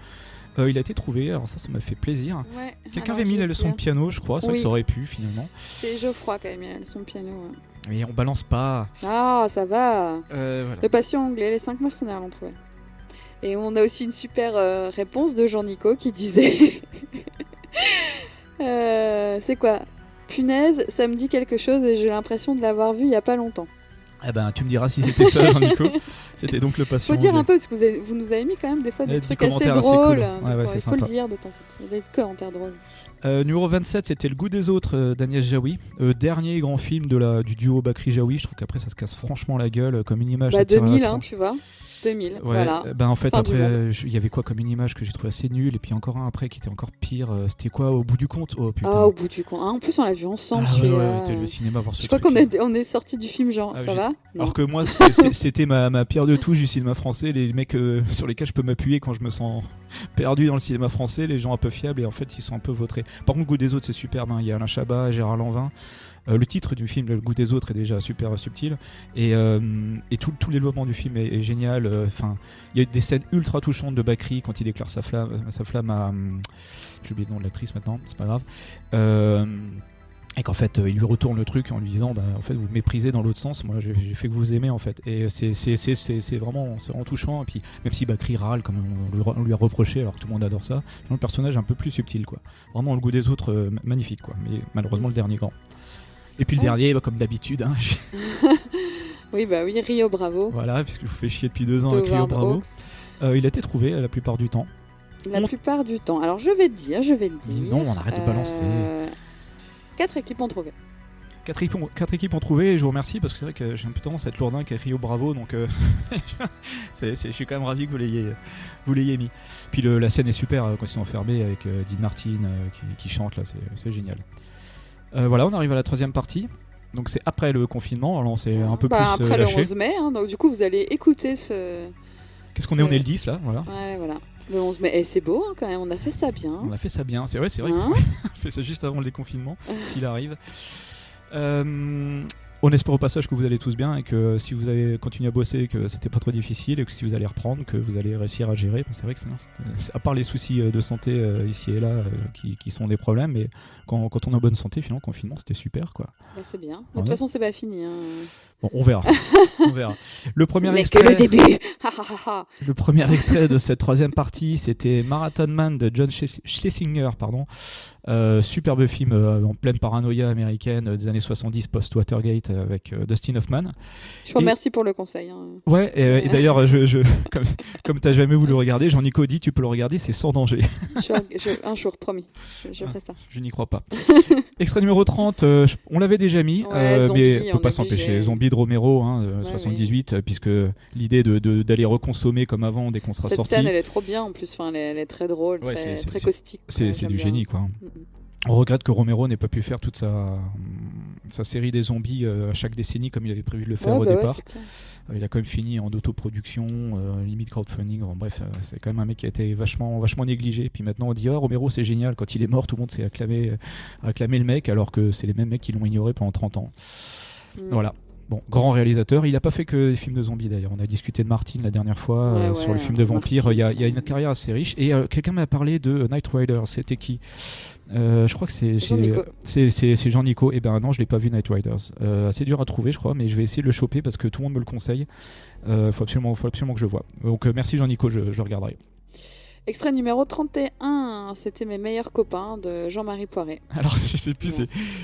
Il a été trouvé. Alors ça m'a fait plaisir. Ouais, quelqu'un avait mis la leçon de piano, je crois. C'est vrai que ça aurait pu finalement. C'est Geoffroy qui avait mis la leçon de piano. Ouais. Mais on balance pas. Ah, ça va. Voilà. Le Patient anglais, les 5 mercenaires l'ont trouvé. Et on a aussi une super réponse de Jean-Nico qui disait c'est quoi? Punaise, ça me dit quelque chose et j'ai l'impression de l'avoir vu il y a pas longtemps. Eh ben, tu me diras si c'était ça, Nico. C'était donc le Patient. Faut dire un peu, parce que vous nous avez mis quand même des fois des trucs assez drôles. Cool. Il faut le dire de temps en temps. Il y a des commentaires drôles. Numéro 27, c'était Le goût des autres d'Agnès Jaoui. Dernier grand film du duo Bakri-Jaoui. Je trouve qu'après, ça se casse franchement la gueule comme une image. 2000, hein, tu vois. 2000, ouais, voilà. En fait, après, il y avait quoi comme une image que j'ai trouvé assez nulle, et puis encore un après qui était encore pire. C'était quoi, Au bout du compte? Oh putain. Ah, Au bout du compte. Ah, en plus, on l'a vu ensemble. Ouais, le cinéma voir ce truc. Je crois qu'on est sorti du film, genre, ça va? Non. Alors que moi, c'était ma pierre de touche du cinéma français. Les mecs sur lesquels je peux m'appuyer quand je me sens perdu dans le cinéma français, les gens un peu fiables, et en fait, ils sont un peu vautrés. Par contre, Le goût des autres, c'est superbe. Hein. Il y a Alain Chabat, Gérard Lanvin. Le titre du film, Le goût des autres, est déjà super subtil, et tout le développement du film est génial. Il y a des scènes ultra touchantes de Bakri quand il déclare sa flamme à j'ai oublié le nom de l'actrice maintenant, c'est pas grave. Et qu'en fait, il lui retourne le truc en lui disant en fait, vous me méprisez dans l'autre sens, moi j'ai fait que vous aimez en fait. Et c'est vraiment touchant. Et puis, même si Bakri râle, comme on lui a reproché, alors que tout le monde adore ça, le personnage est un peu plus subtil, quoi. Vraiment, le goût des autres, magnifique, quoi. Mais malheureusement, le dernier grand. Et puis le dernier, comme d'habitude. Hein, oui, Rio Bravo. Voilà, puisque je vous fais chier depuis 2 ans avec Rio Bravo. Il a été trouvé la plupart du temps. La plupart du temps. Alors je vais te dire. Non, on arrête de balancer. 4 équipes ont trouvé. 4 équipes ont trouvé, et je vous remercie parce que c'est vrai que j'ai un peu tendance à être lourdin avec Rio Bravo, donc je suis quand même ravi que vous l'ayez mis. Puis la scène est super quand ils sont enfermés avec Dean Martin qui chante là, c'est génial. Voilà, on arrive à la 3e partie. Donc c'est après le confinement, alors c'est un peu plus après lâché. Le 11 mai, hein, donc du coup vous allez écouter ce... Qu'est-ce qu'on est? On est le 10 là, voilà. Ouais, voilà. Le 11 mai, et c'est beau hein, quand même, on a fait ça bien. On a fait ça bien, c'est vrai hein qu'on fait ça juste avant le déconfinement, s'il arrive. On espère au passage que vous allez tous bien et que si vous avez continué à bosser, que c'était pas trop difficile et que si vous allez reprendre, que vous allez réussir à gérer. Bon, c'est vrai que à part les soucis de santé ici et là qui sont des problèmes, mais quand on est en bonne santé, finalement, le confinement c'était super, quoi. C'est bien. De toute façon, c'est pas fini. Hein. Bon, on verra. Le premier extrait. Que le début. Le premier extrait de cette 3e partie, c'était Marathon Man de John Schlesinger, pardon. Superbe film en pleine paranoïa américaine des années 70 post-Watergate avec Dustin Hoffman. Je vous remercie pour le conseil. Hein. Ouais, et d'ailleurs, comme tu n'as jamais voulu le regarder, Jean-Nico dit tu peux le regarder, c'est sans danger. Un jour, promis, je ferai ça. Je n'y crois pas. Extrait numéro 30, on l'avait déjà mis, zombie, mais on ne peut pas s'empêcher. Zombie de Romero, 78, puisque l'idée d'aller reconsommer comme avant dès qu'on sera sorti. Cette scène, elle est trop bien en plus, elle est très drôle, très caustique. C'est du génie, quoi. On regrette que Romero n'ait pas pu faire toute sa série des zombies à chaque décennie comme il avait prévu de le faire au départ. Il a quand même fini en autoproduction, limite crowdfunding. Bon, bref, c'est quand même un mec qui a été vachement négligé. Puis maintenant on dit Romero c'est génial. Quand il est mort, tout le monde s'est acclamé le mec, alors que c'est les mêmes mecs qui l'ont ignoré pendant 30 ans. Voilà. Bon, grand réalisateur. Il n'a pas fait que des films de zombies d'ailleurs. On a discuté de Martin la dernière fois sur le film de vampire. Il y a une carrière assez riche. Et quelqu'un m'a parlé de Knight Rider. C'était qui? Je crois que c'est Jean-Nico. Et ben non, je l'ai pas vu Knight Riders. Assez dur à trouver, je crois, mais je vais essayer de le choper parce que tout le monde me le conseille. Faut absolument que je vois. Donc merci Jean-Nico, je regarderai. Extrait numéro 31, c'était Mes meilleurs copains de Jean-Marie Poiré. Alors je sais plus,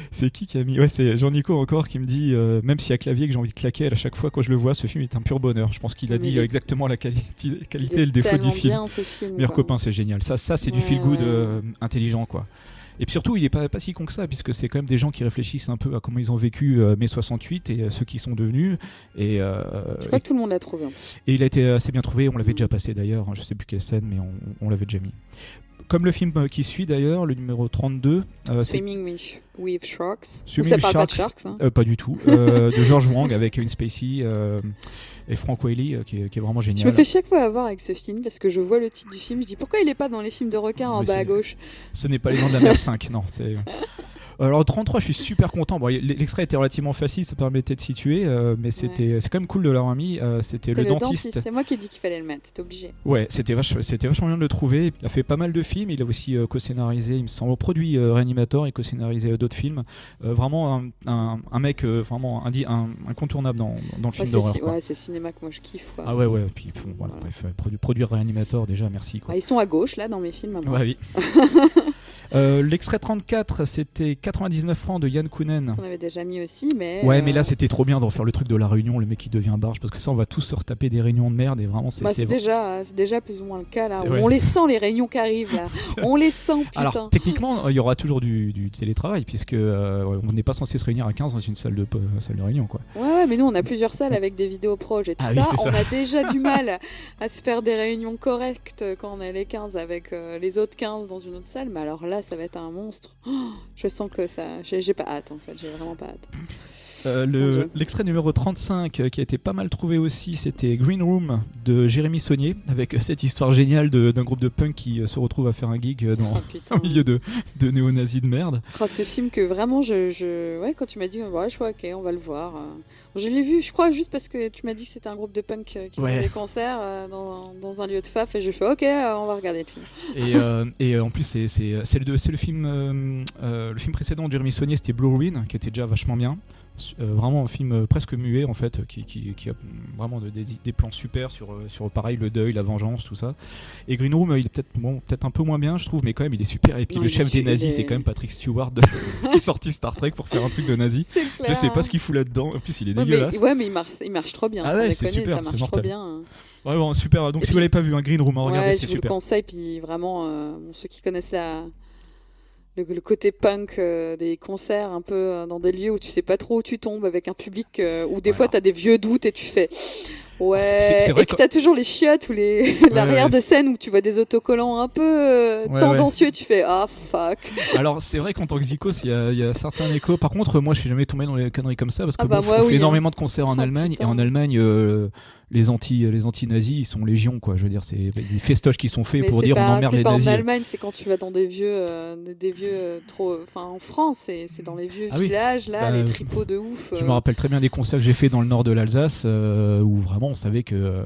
c'est qui a mis. Ouais, c'est Jean-Nico encore qui me dit, même s'il y a clavier que j'ai envie de claquer à chaque fois quand je le vois, ce film est un pur bonheur. Je pense qu'il a dit exactement la qualité et le défaut du film. Bien, ce film. Meilleurs copains, c'est génial. Ça c'est du feel good intelligent, quoi. Et puis surtout, il n'est pas si con que ça, puisque c'est quand même des gens qui réfléchissent un peu à comment ils ont vécu mai 68 et ceux qui sont devenus. Je crois que tout le monde l'a trouvé. En plus. Et il a été assez bien trouvé, on l'avait déjà passé d'ailleurs, je ne sais plus quelle scène, mais on l'avait déjà mis. Comme le film qui suit d'ailleurs, le numéro 32. Swimming with Sharks. Swimming with Sharks, pas du tout. De George Wang avec Kevin Spacey et Frank Whaley qui est vraiment génial. Je me fais chaque fois avoir avec ce film parce que je vois le titre du film, je dis pourquoi il n'est pas dans les films de requins en bas à gauche. Ce n'est pas Les Dents de la Mer 5, non. Alors 33, je suis super content. Bon, l'extrait était relativement facile, ça permettait de situer, mais c'est quand même cool de l'avoir mis. C'était le dentiste. C'est moi qui ai dit qu'il fallait le mettre, t'es obligé. Ouais, c'était vachement bien de le trouver. Il a fait pas mal de films, il a aussi co-scénarisé, il me semble, produit Reanimator et co-scénarisé d'autres films. Vraiment un mec vraiment incontournable dans le film d'horreur. C'est le cinéma que moi je kiffe. Quoi. Ah ouais, puis voilà. Bref, produire Reanimator déjà, merci. Quoi. Ils sont à gauche là dans mes films. Ouais, oui. L'extrait 34, c'était 99 francs de Yann Kounen. On avait déjà mis aussi, mais... Ouais, mais là, c'était trop bien de refaire le truc de la réunion, le mec qui devient barge, parce que ça, on va tous se retaper des réunions de merde, et vraiment, c'est déjà plus ou moins le cas, là. On les sent, les réunions qui arrivent, là. On les sent, putain. Alors, techniquement, il y aura toujours du télétravail, puisque on n'est pas censé se réunir à 15 dans une salle de réunion, quoi. Ouais, mais nous, on a plusieurs salles avec des vidéos proches et tout ça. On a déjà du mal à se faire des réunions correctes quand on est les 15 avec les autres 15 dans une autre salle, mais alors là, ça va être un monstre. Je sens que ça... J'ai pas hâte, en fait. J'ai vraiment pas hâte. L'extrait numéro 35 qui a été pas mal trouvé aussi, c'était Green Room de Jérémy Saunier, avec cette histoire géniale d'un groupe de punk qui se retrouve à faire un gig au milieu de néo-nazis de merde. Ce film que vraiment, ouais, quand tu m'as dit, ouais, je vois, ok, on va le voir. Je l'ai vu, je crois, juste parce que tu m'as dit que c'était un groupe de punk qui faisait des concerts dans un lieu de faf, et j'ai fait, ok, on va regarder le film. Et en plus, c'est le film précédent de Jérémy Saunier, c'était Blue Ruin, qui était déjà vachement bien. Vraiment un film presque muet en fait, qui a vraiment des plans super sur pareil, le deuil, la vengeance, tout ça. Et Green Room, il est peut-être un peu moins bien, je trouve, mais quand même il est super. Et puis le chef des nazis, c'est quand même Patrick Stewart qui est sorti Star Trek pour faire un truc de nazi. Je sais pas ce qu'il fout là-dedans. En plus, il est dégueulasse. Mais il marche trop bien. Ah ouais, c'est super, ça marche trop bien. Ouais, bon, super. Donc si vous l'avez pas vu, un Green Room, regardez, c'est super. Je vous le conseille. Puis vraiment, ceux qui connaissent le côté punk des concerts un peu dans des lieux où tu sais pas trop où tu tombes, avec un public où des fois t'as des vieux doutes et tu fais c'est vrai, et que t'as toujours les chiottes ou l'arrière de scène où tu vois des autocollants un peu tendancieux, tu fais fuck. Alors c'est vrai qu'en tant que Zikos il y a certains échos. Par contre moi je suis jamais tombé dans les conneries comme ça parce que on fait énormément de concerts en Allemagne, putain. Et en Allemagne les anti-nazis ils sont légion, quoi. Je veux dire, c'est des festoches qui sont faits pour dire on emmerde les nazis. C'est pas en Allemagne, c'est quand tu vas dans des vieux trop, enfin en France, c'est dans les vieux villages là, les tripots de ouf. Je me rappelle très bien des concerts que j'ai fait dans le nord de l'Alsace où vraiment on savait que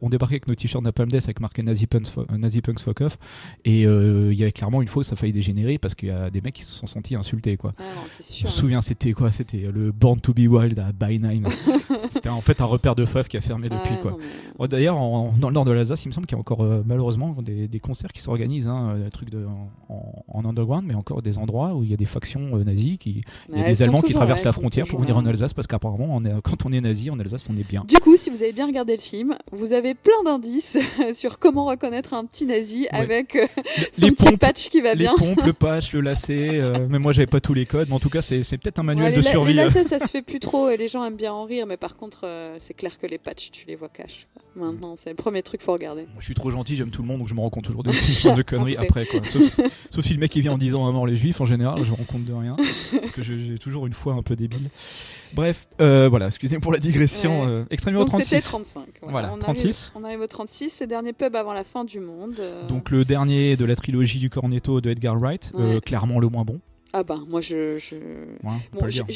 on débarquait avec nos t-shirts Napalm Death avec marqué Nazi Punks Fuck Off, et il y avait clairement une fois où ça a failli dégénérer parce qu'il y a des mecs qui se sont sentis insultés, quoi. Non, c'est sûr. Je me souviens, c'était le Born to Be Wild à Beinheim. C'était en fait un repère de faf qui a fermé depuis, quoi. Mais... D'ailleurs, dans le nord de l'Alsace, il me semble qu'il y a encore malheureusement des concerts qui s'organisent, des trucs en underground, mais encore des endroits où il y a des factions nazies, il y a des Allemands qui traversent la frontière pour venir en Alsace parce qu'apparemment, quand on est nazi en Alsace, on est bien. Du coup, si vous avez bien regardé le film, vous avez plein d'indices sur comment reconnaître un petit nazi avec son petit patch qui va bien. Les pompes, le patch, le lacet. Mais moi, j'avais pas tous les codes. Mais en tout cas, c'est peut-être un manuel de survie. Les lacets, ça se fait plus trop et les gens aiment bien en rire. Mais par contre, c'est clair que les patchs, tu les vois cash. Maintenant, c'est le premier truc qu'il faut regarder. Moi, je suis trop gentil, j'aime tout le monde, donc je me rends compte toujours de conneries après, quoi. Sauf si le mec qui vient en disant à mort les juifs, en général, je me rends compte de rien. Parce que j'ai toujours une foi un peu débile. Bref, voilà, excusez-moi pour la digression. Extrait numéro 36. Donc c'était 35. Voilà, 36. On arrive au 36, le dernier pub avant la fin du monde. Donc le dernier de la trilogie du Cornetto de Edgar Wright, clairement le moins bon. Ah bah moi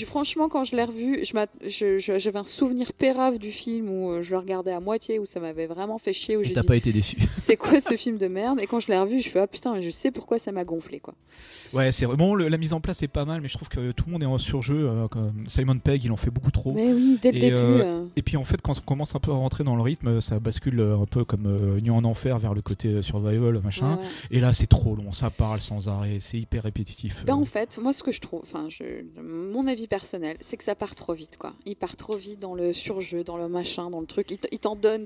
franchement quand je l'ai revu, j'avais un souvenir pérave du film où je le regardais à moitié, où ça m'avait vraiment fait chier. Et t'as pas été déçu. C'est quoi ce film de merde? Et quand je l'ai revu, je fais putain, je sais pourquoi ça m'a gonflé, quoi. Ouais, c'est vraiment la mise en place est pas mal, mais je trouve que tout le monde est en surjeu. Simon Pegg, il en fait beaucoup trop. Mais oui, dès le début. Et puis en fait, quand on commence un peu à rentrer dans le rythme, ça bascule un peu comme Nuit en enfer vers le côté survival, machin. Ouais. Et là, c'est trop long, ça parle sans arrêt, c'est hyper répétitif. En fait, moi, ce que je trouve, mon avis personnel, c'est que ça part trop vite, quoi. Il part trop vite dans le surjeu, dans le machin, dans le truc. Il t'en donne,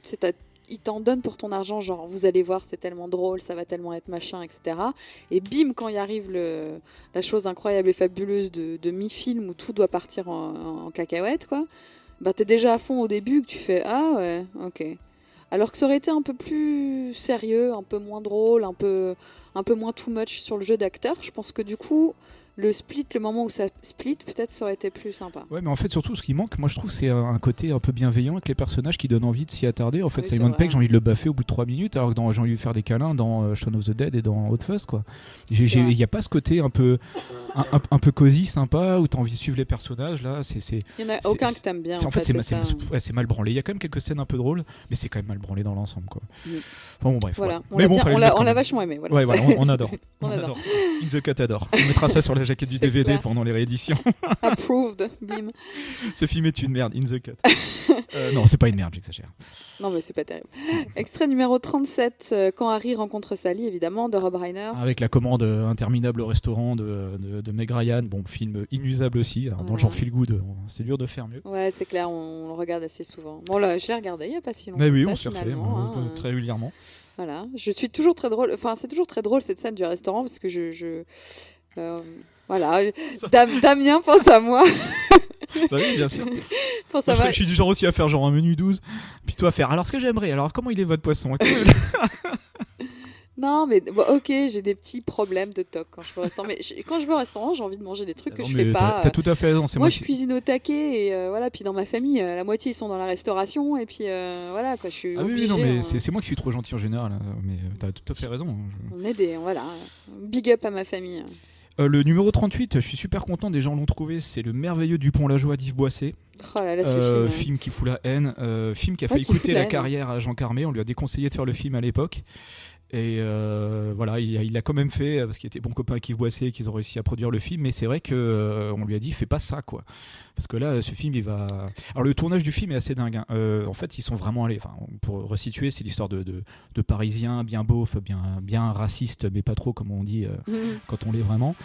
il t'en donne pour ton argent, genre vous allez voir, c'est tellement drôle, ça va tellement être machin, etc. Et bim, quand il arrive la chose incroyable et fabuleuse de mi-film où tout doit partir en cacahuète, quoi, bah t'es déjà à fond au début, que tu fais ah ouais, ok. Alors que ça aurait été un peu plus sérieux, un peu moins drôle, un peu moins too much sur le jeu d'acteur, je pense que du coup... le moment où ça split, peut-être ça aurait été plus sympa. Ouais, mais en fait, surtout, ce qui manque, moi je trouve, c'est un côté un peu bienveillant avec les personnages qui donnent envie de s'y attarder. En fait, oui, Simon Pegg, j'ai envie de le baffer au bout de 3 minutes, alors que j'ai envie de lui faire des câlins dans Shaun of the Dead et dans Hot Fuzz, quoi. Il n'y a pas ce côté un peu cosy, sympa, où tu as envie de suivre les personnages. Là, il n'y en a aucun que tu aimes bien. En fait, c'est mal branlé. Il y a quand même quelques scènes un peu drôles, mais c'est quand même mal branlé dans l'ensemble, quoi. Bon, bref. Voilà. On l'a vachement aimé. Voilà. Ouais, voilà, on adore. On adore. In the Cut adore. On mettra ça sur la jaquette du DVD clair. Pendant les rééditions. Approved, bim. Ce film est une merde, In the Cut. Non, c'est pas une merde, j'exagère. Non, mais c'est pas terrible. Extrait numéro 37, quand Harry rencontre Sally, évidemment, de Rob Reiner. Avec la commande interminable au restaurant de Meg Ryan. Bon, film inusable aussi. Alors, dans le genre feel good, c'est dur de faire mieux. Ouais, c'est clair, on le regarde assez souvent. Bon, là, je l'ai regardé il n'y a pas si longtemps. Mais oui, on s'y refait très régulièrement. Voilà, je suis toujours très drôle. Enfin, c'est toujours très drôle cette scène du restaurant parce que voilà, Damien pense à moi. Bah oui, bien sûr. Je suis du genre aussi à faire genre un menu 12. Puis toi à faire, alors ce que j'aimerais, alors comment il est votre poisson? Non, mais bon, ok, j'ai des petits problèmes de toc quand je vais au restaurant. Mais quand je vais au restaurant, j'ai envie de manger des trucs que je fais pas. T'as tout à fait raison. Moi, je cuisine au taquet et voilà. Puis dans ma famille, la moitié ils sont dans la restauration et puis voilà quoi. Je suis obligée. Oui, non, mais c'est moi qui suis trop gentil en général. Mais t'as tout à fait raison. On est voilà. Big up à ma famille. Le numéro 38, je suis super content, des gens l'ont trouvé, c'est Le Merveilleux Dupont-la-Joie d'Yves Boisset. Oh là là, ce film qui fout la haine, film qui a fait écouter la carrière à Jean Carmé, on lui a déconseillé de faire le film à l'époque. Et voilà, il l'a quand même fait parce qu'il était bon copain avec Yves Boisset et qu'ils ont réussi à produire le film. Mais c'est vrai que on lui a dit fais pas ça quoi, parce que là ce film il va. Alors le tournage du film est assez dingue. En fait ils sont vraiment allés. Enfin pour resituer, c'est l'histoire de Parisiens bien beaufs, bien racistes, mais pas trop comme on dit quand on l'est vraiment,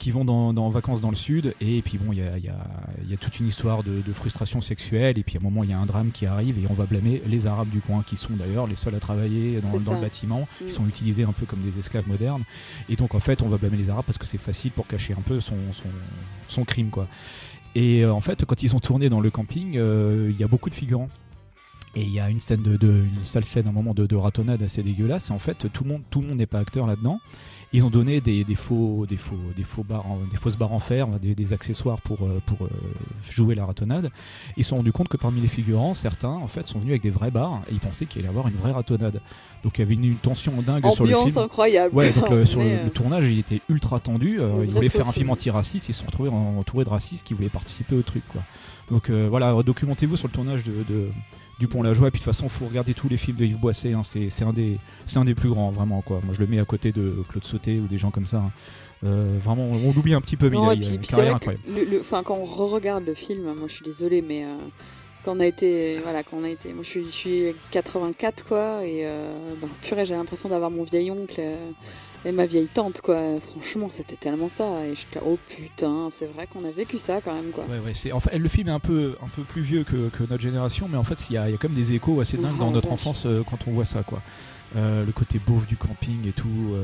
qui vont dans vacances dans le sud. Et puis bon il y a toute une histoire de frustration sexuelle. Et puis à un moment il y a un drame qui arrive et on va blâmer les Arabes du coin qui sont d'ailleurs les seuls à travailler dans le bâtiment. Qui sont utilisés un peu comme des esclaves modernes, et donc en fait on va blâmer les Arabes parce que c'est facile pour cacher un peu son crime quoi. Et en fait quand ils ont tourné dans le camping, il y a beaucoup de figurants et il y a une scène une sale scène, un moment de ratonnade assez dégueulasse, et en fait tout le monde n'est pas acteur là-dedans. Ils ont donné des fausses barres en fer, des accessoires pour jouer la ratonnade. Ils se sont rendus compte que parmi les figurants, certains en fait sont venus avec des vraies barres et ils pensaient qu'il allait y avoir une vraie ratonnade. Donc il y avait une tension dingue sur le film. Ambiance incroyable. Ouais, donc sur le tournage, il était ultra tendu. Ils voulaient faire un film anti-raciste, ils se sont retrouvés entourés de racistes qui voulaient participer au truc quoi. Donc voilà, documentez-vous sur le tournage de Dupont-la-Joie, et puis de toute façon faut regarder tous les films de Yves Boisset, hein. C'est un des plus grands vraiment quoi. Moi je le mets à côté de Claude Sauté ou des gens comme ça, hein. Vraiment on l'oublie un petit peu, mais il a une carrière incroyable. Quand on re-regarde le film, moi je suis désolée mais quand on a été moi je suis 84 quoi, et purée, j'ai l'impression d'avoir mon vieil oncle et ma vieille tante quoi. Franchement c'était tellement ça, et j'étais oh putain, c'est vrai qu'on a vécu ça quand même quoi. Ouais, en fait le film est un peu plus vieux que notre génération, mais en fait il y a quand même des échos assez dingues dans notre enfance quand on voit ça quoi. Le côté beauf du camping et tout.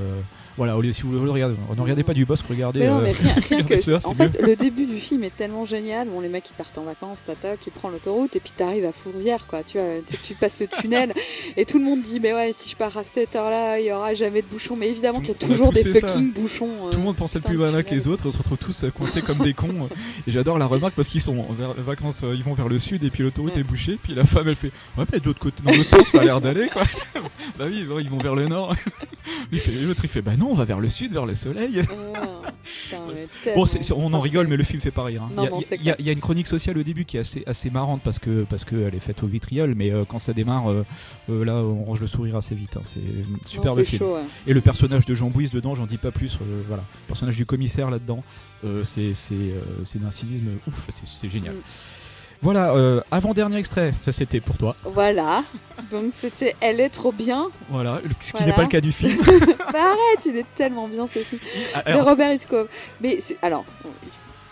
Voilà, si vous le regardez, ne regardez pas du Bosque, regardez. Mais non, mais rien que ça, en fait, le début du film est tellement génial. Bon, les mecs ils partent en vacances, ils prennent l'autoroute et puis t'arrives à Fourvière, quoi. Tu vois, tu passes ce tunnel et tout le monde dit, mais ouais, si je pars à cette heure-là, il y aura jamais de bouchons. Mais évidemment qu'il y a toujours des fucking bouchons. Tout le monde pensait le plus malin que les autres. On se retrouve tous coincés comme des cons. Et j'adore la remarque parce qu'ils sont en vacances, ils vont vers le sud et puis l'autoroute est bouchée. Puis la femme elle fait, ouais, mais de l'autre côté, dans l'autre sens, ça a l'air d'aller, quoi. Bah oui, ils vont vers le nord. L'autre il fait, bah non, on va vers le sud, vers le soleil. Bon, on en rigole, mais le film fait pas rire, hein. Il y a une chronique sociale au début qui est assez marrante parce que elle est faite au vitriol, mais quand ça démarre, là on range le sourire assez vite, hein. C'est superbe film. Chaud, ouais. Et le personnage de Jean Bouise dedans, j'en dis pas plus. Voilà, le personnage du commissaire là-dedans, c'est d'un cynisme ouf, c'est génial. Voilà, avant-dernier extrait, ça c'était pour toi. Voilà, donc c'était Elle est trop bien. Voilà, ce qui n'est pas le cas du film. Bah arrête, il est tellement bien ce film. De Robert Iscoe. Mais alors,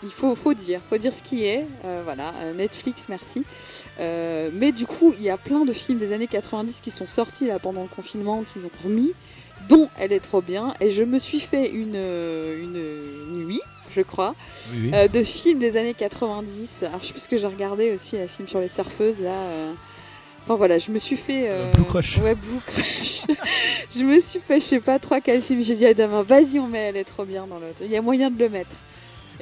il faut dire ce qui est. Voilà, Netflix, merci. Mais du coup, il y a plein de films des années 90 qui sont sortis là pendant le confinement, qu'ils ont remis, dont Elle est trop bien. Et je me suis fait une nuit, je crois, de films des années 90. Alors je sais plus ce que j'ai regardé aussi, un film sur les surfeuses là. Enfin voilà, je me suis fait Blue Crush. Ouais, Blue Crush. Je me suis fait, je sais pas, 3-4 films. J'ai dit à Damien, vas-y, on met Elle est trop bien dans l'autre. Il y a moyen de le mettre.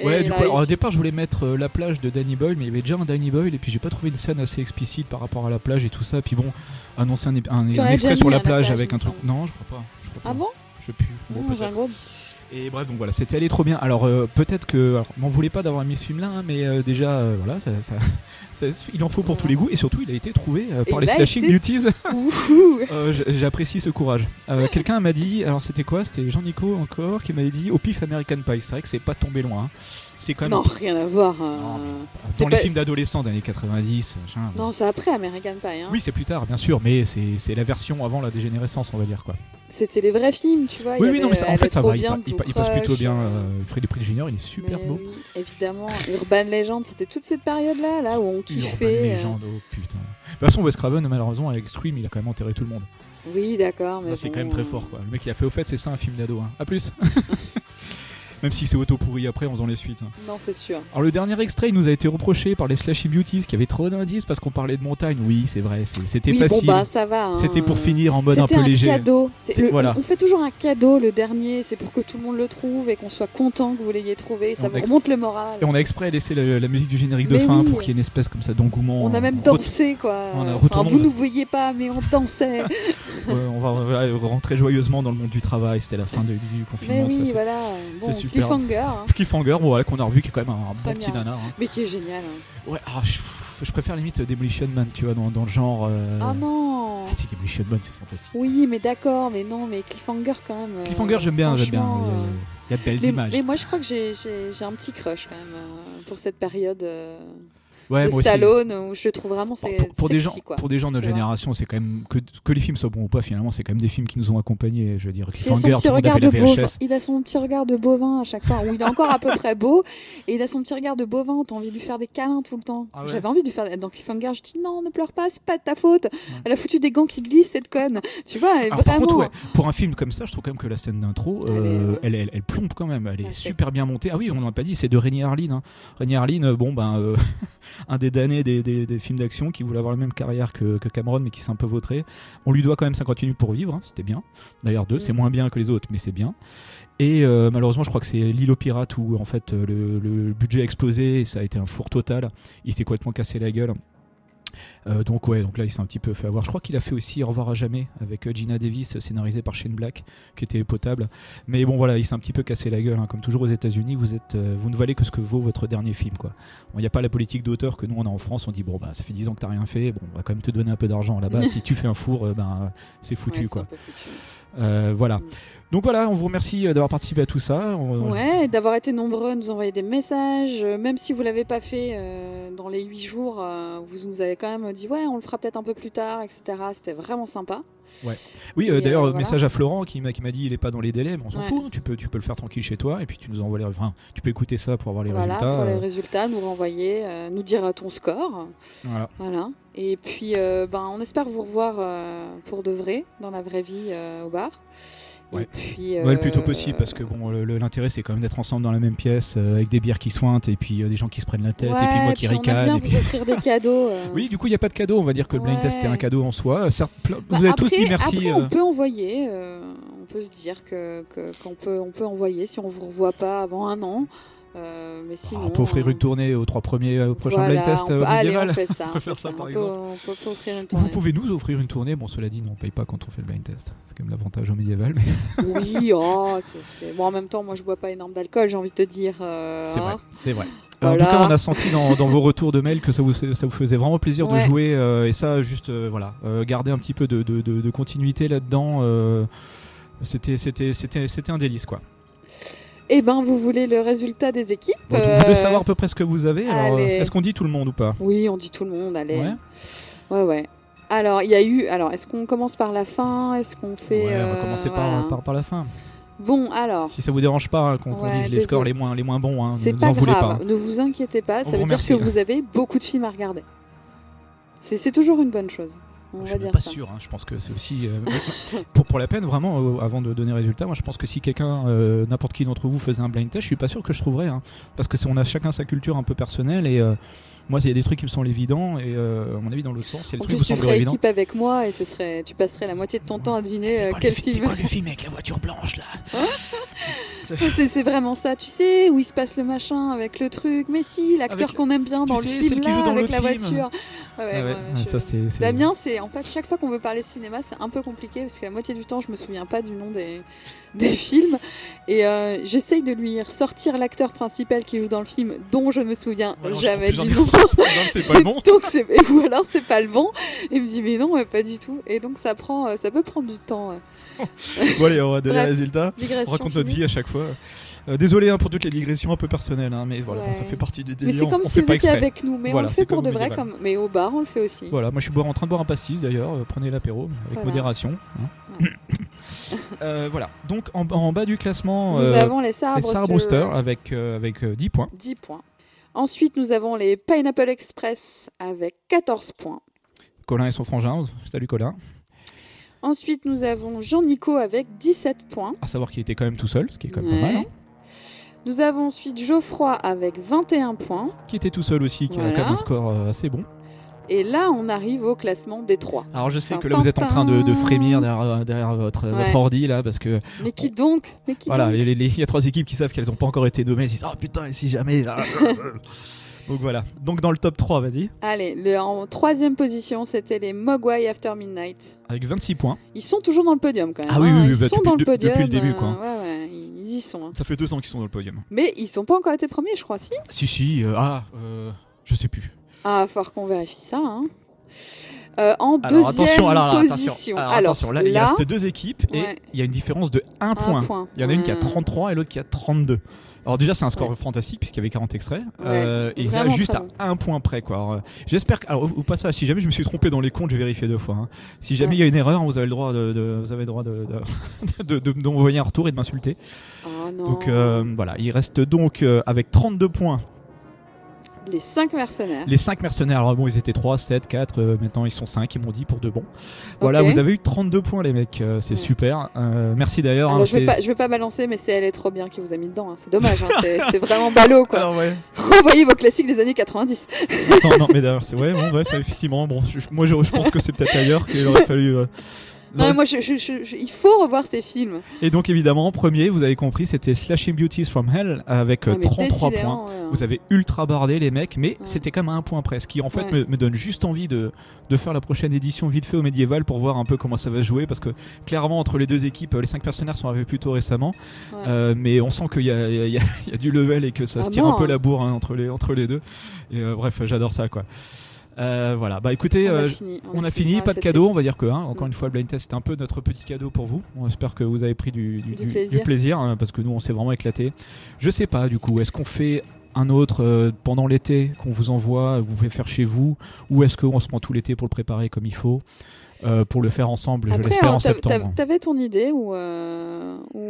Ouais, du coup, alors, au départ, je voulais mettre La plage de Danny Boyle, mais il y avait déjà un Danny Boyle, et puis j'ai pas trouvé une scène assez explicite par rapport à la plage et tout ça. Puis bon, annoncer un extrait sur la plage avec un truc. Non, je crois pas. Ah bon? Je sais plus. Bon, j'ai un gros. Et bref, donc voilà, c'était allé trop bien. Alors peut-être que, alors, m'en voulez pas d'avoir mis ce film-là, hein, mais déjà, voilà, il en faut pour tous les goûts, et surtout, il a été trouvé par les Slashing Beauties. J'apprécie ce courage. Quelqu'un m'a dit, alors c'était quoi? C'était Jean-Nico encore qui m'avait dit au pif American Pie. C'est vrai que c'est pas tombé loin. Hein. C'est quand même... Non, rien à voir. Dans les films d'adolescents des années 90. Non, c'est après American Pie. Hein. Oui, c'est plus tard, bien sûr, mais c'est la version avant la dégénérescence, on va dire quoi. C'était les vrais films, tu vois. Oui, non, mais en fait, ça va. Il passe plutôt bien. Freddy Prinze Jr., il est super beau. Oui, évidemment. Urban Legend, c'était toute cette période-là, là où on kiffait. Urban Legend, oh putain. De toute façon, Wes Craven, malheureusement, avec Scream, il a quand même enterré tout le monde. Oui, d'accord, mais là, c'est quand même très fort, quoi. Le mec, il a fait, au fait, c'est ça un film d'ado. Hein. À plus. Même si c'est auto-pourri après en faisant les suites. Non, c'est sûr. Alors le dernier extrait, il nous a été reproché par les Slashy Beauties qui avaient trop d'indices parce qu'on parlait de montagne. Oui, c'est vrai, c'était facile. Bon, ça va. C'était pour finir en mode un peu léger. C'était un cadeau. Voilà. On fait toujours un cadeau, le dernier, c'est pour que tout le monde le trouve et qu'on soit content que vous l'ayez trouvé. Ça vous remonte le moral. Et on a exprès laissé la musique du générique de fin pour qu'il y ait une espèce comme ça d'engouement. On a même dansé, quoi. Vous ne voyez pas, mais on dansait. On va rentrer joyeusement dans le monde du travail. C'était la fin du confinement. Mais oui, voilà. C'est super. Cliffhanger, voilà, qu'on a revu, qui est quand même un bon petit nanar. Mais qui est génial. Ouais, je préfère limite Demolition Man, tu vois, dans le genre. Ah non. Ah si, Demolition Man, c'est fantastique. Oui, mais d'accord, mais Cliffhanger quand même. Cliffhanger, j'aime bien. Il y a de belles images. Mais moi, je crois que j'ai un petit crush quand même pour cette période. Ouais, de Stallone où je le trouve vraiment pour des gens de notre génération, c'est quand même que les films soient bons ou pas, finalement c'est quand même des films qui nous ont accompagnés. Je veux dire, Cliffhanger, il a son petit regard de bovin à chaque fois, où il est encore à peu près beau et il a son petit regard de bovin, t'as envie de lui faire des câlins tout le temps. J'avais envie de lui faire dans Cliffhanger, je dis non, ne pleure pas, c'est pas de ta faute. Elle a foutu des gants qui glissent, cette conne, tu vois. Alors, vraiment par contre, pour un film comme ça, je trouve quand même que la scène d'intro elle plombe quand même, elle est super bien montée. Ah oui, on l'a pas dit, c'est de Renny Harlin. Renny Harlin, un des damnés des films d'action qui voulait avoir la même carrière que Cameron mais qui s'est un peu vautré. On lui doit quand même 50 minutes pour vivre, c'était bien. D'ailleurs 2, c'est moins bien que les autres mais c'est bien. Et malheureusement je crois que c'est L'île aux pirates où en fait le budget a explosé et ça a été un four total. Il s'est complètement cassé la gueule. Donc là il s'est un petit peu fait avoir. Je crois qu'il a fait aussi Au revoir à jamais avec Gina Davis, scénarisé par Shane Black, qui était potable. Mais bon voilà, il s'est un petit peu cassé la gueule. Comme toujours aux États-Unis, vous ne valez que ce que vaut votre dernier film, quoi. Il n'y a pas la politique d'auteur que nous on a en France. On dit ça fait 10 ans que t'as rien fait. Bon, on va quand même te donner un peu d'argent là-bas. Si tu fais un four, c'est foutu, quoi. Voilà. Donc voilà, on vous remercie d'avoir participé à tout ça. Ouais, d'avoir été nombreux à nous envoyer des messages. Même si vous ne l'avez pas fait dans les 8 jours, vous nous avez quand même dit on le fera peut-être un peu plus tard, etc. C'était vraiment sympa. Ouais. Oui, d'ailleurs, message à Florent qui m'a dit il est pas dans les délais, mais on s'en fout. Hein, tu peux le faire tranquille chez toi et puis tu nous envoies tu peux écouter ça pour avoir les résultats. Voilà, pour les résultats, nous renvoyer, nous dire ton score. Voilà. Et puis, on espère vous revoir pour de vrai, dans la vraie vie au bar. Ouais. Et puis, le plus tôt possible parce que l'intérêt c'est quand même d'être ensemble dans la même pièce avec des bières qui sointent et puis des gens qui se prennent la tête et puis moi qui ricane. On aime bien vous offrir des cadeaux. Oui, du coup il n'y a pas de cadeau, on va dire que le blind test c'était un cadeau en soi. Vous avez tous dit merci. Après on peut envoyer, on peut se dire qu'on peut envoyer si on vous revoit pas avant un an. Mais sinon, on peut offrir une tournée aux 3 premiers au prochain blind test médiéval. On fait ça. On peut faire ça par exemple. On peut offrir une tournée. Vous pouvez nous offrir une tournée. Bon, cela dit, on ne paye pas quand on fait le blind test. C'est quand même l'avantage au médiéval. Oui, c'est... Bon, en même temps, moi je bois pas énorme d'alcool, j'ai envie de te dire. C'est vrai. Voilà. En tout cas, on a senti dans vos retours de mail que ça vous faisait vraiment plaisir de jouer. Et ça, juste, garder un petit peu de continuité là-dedans. C'était un délice, quoi. Eh ben, vous voulez le résultat des équipes Vous voulez savoir à peu près ce que vous avez. Alors, est-ce qu'on dit tout le monde ou pas ? Oui, on dit tout le monde, allez. Ouais. Alors, il y a eu... Alors, est-ce qu'on commence par la fin ? Est-ce qu'on fait... on va commencer par la fin. Bon, alors... Si ça vous dérange pas qu'on dise les scores les moins bons, c'est ne pas vous en grave. voulez pas. Ne vous inquiétez pas, ça veut dire que vous avez beaucoup de films à regarder. C'est toujours une bonne chose. Je suis pas sûr, je pense que c'est aussi pour la peine vraiment avant de donner résultat. Moi je pense que si quelqu'un n'importe qui d'entre vous faisait un blind test, je suis pas sûr que je trouverais parce que on a chacun sa culture un peu personnelle et moi il y a des trucs qui me semblent évidents et à mon avis dans l'autre sens il y a des trucs qui me semblent évidents. Tu ferais équipe avec moi et tu passerais la moitié de ton temps à deviner quel film. C'est quoi le film avec la voiture blanche là? C'est vraiment ça, tu sais, où il se passe le machin avec le truc, mais si, l'acteur qu'on aime bien dans le film là, avec la voiture. Damien, c'est en fait chaque fois qu'on veut parler cinéma, c'est un peu compliqué parce que la moitié du temps, je me souviens pas du nom des films et j'essaye de lui ressortir l'acteur principal qui joue dans le film dont je ne me souviens jamais du nom. C'est pas le bon. Donc ou alors c'est pas le bon. Et il me dit mais non, pas du tout. Et donc ça peut prendre du temps. Bon allez, on va donner les résultats. On raconte notre vie à chaque fois. Désolé pour toutes les digressions un peu personnelles, mais voilà, ça fait partie du délire. Mais c'est comme si vous étiez avec nous, mais on le fait pour de vrai, mais au bar on le fait aussi. Voilà, moi je suis en train de boire un pastis d'ailleurs, prenez l'apéro avec modération. Voilà, donc en bas du classement, nous avons les Sarah Brewster avec 10 points. 10 points. Ensuite, nous avons les Pineapple Express avec 14 points. Colin et son frangin, salut Colin. Ensuite, nous avons Jean-Nico avec 17 points. À savoir qu'il était quand même tout seul, ce qui est quand même pas mal. Nous avons ensuite Geoffroy avec 21 points. Qui était tout seul aussi, qui a quand même un score assez bon. Et là, on arrive au classement des 3. Alors je sais que là vous êtes en train de frémir derrière votre ordi là parce que. Mais qui donc voilà, il y a 3 équipes qui savent qu'elles n'ont pas encore été nommées. Elles disent ah putain et si jamais. Donc voilà. Donc dans le top 3, vas-y. Allez, en 3e position, c'était les Mogwai After Midnight. Avec 26 points. Ils sont toujours dans le podium quand même. Ah oui, ils sont dans le podium depuis le début quoi. Ouais, ils y sont. Ça fait 2 ans qu'ils sont dans le podium. Mais ils sont pas encore été premiers, je crois, si. Si. Je sais plus. Ah, il va falloir qu'on vérifie ça. En deuxième position. Attention, là, il reste 2 équipes et il y a une différence de 1 point. Il y en a une qui a 33 et l'autre qui a 32. Alors déjà c'est un score fantastique puisqu'il y avait 40 extraits et il y a juste à 1 point près quoi. Alors, j'espère que au passage si jamais je me suis trompé dans les comptes je vais vérifier 2 fois. Hein. Si jamais il y a une erreur vous avez le droit d'envoyer un retour et de m'insulter. Oh non. Donc voilà il reste donc avec 32 points. Les 5 mercenaires. Les 5 mercenaires, alors bon, ils étaient 3, 7, 4, maintenant ils sont 5, ils m'ont dit pour de bon. Voilà, vous avez eu 32 points les mecs, c'est super. Merci d'ailleurs. Alors, je vais pas balancer, mais c'est Elle est trop bien qui vous a mis dedans. Hein. C'est dommage, hein. c'est vraiment ballot quoi. Alors, revoyez vos classiques des années 90. non, mais d'ailleurs, c'est effectivement. Bon, moi je pense que c'est peut-être ailleurs qu'il aurait fallu. Non, moi, il faut revoir ces films. Et donc, évidemment, premier, vous avez compris, c'était Slashing Beauties from Hell avec 33 points. Vous avez ultra bardé, les mecs, mais c'était quand même à 1 point près. Ce qui, en fait, me donne juste envie de faire la prochaine édition vite fait au médiéval pour voir un peu comment ça va se jouer. Parce que, clairement, entre les 2 équipes, les 5 personnages sont arrivés plutôt récemment. Mais on sent qu'il y a du level et que ça se tire un peu la bourre entre les deux. Et bref, j'adore ça, quoi. Voilà, bah écoutez, on a fini, pas de cadeau, on va dire que encore une fois le blind test c'était un peu notre petit cadeau pour vous. On espère que vous avez pris du plaisir parce que nous on s'est vraiment éclaté. Je sais pas du coup, est-ce qu'on fait un autre pendant l'été qu'on vous envoie, vous pouvez faire chez vous, ou est-ce qu'on se prend tout l'été pour le préparer comme il faut pour le faire ensemble, je l'espère en septembre. T'avais ton idée où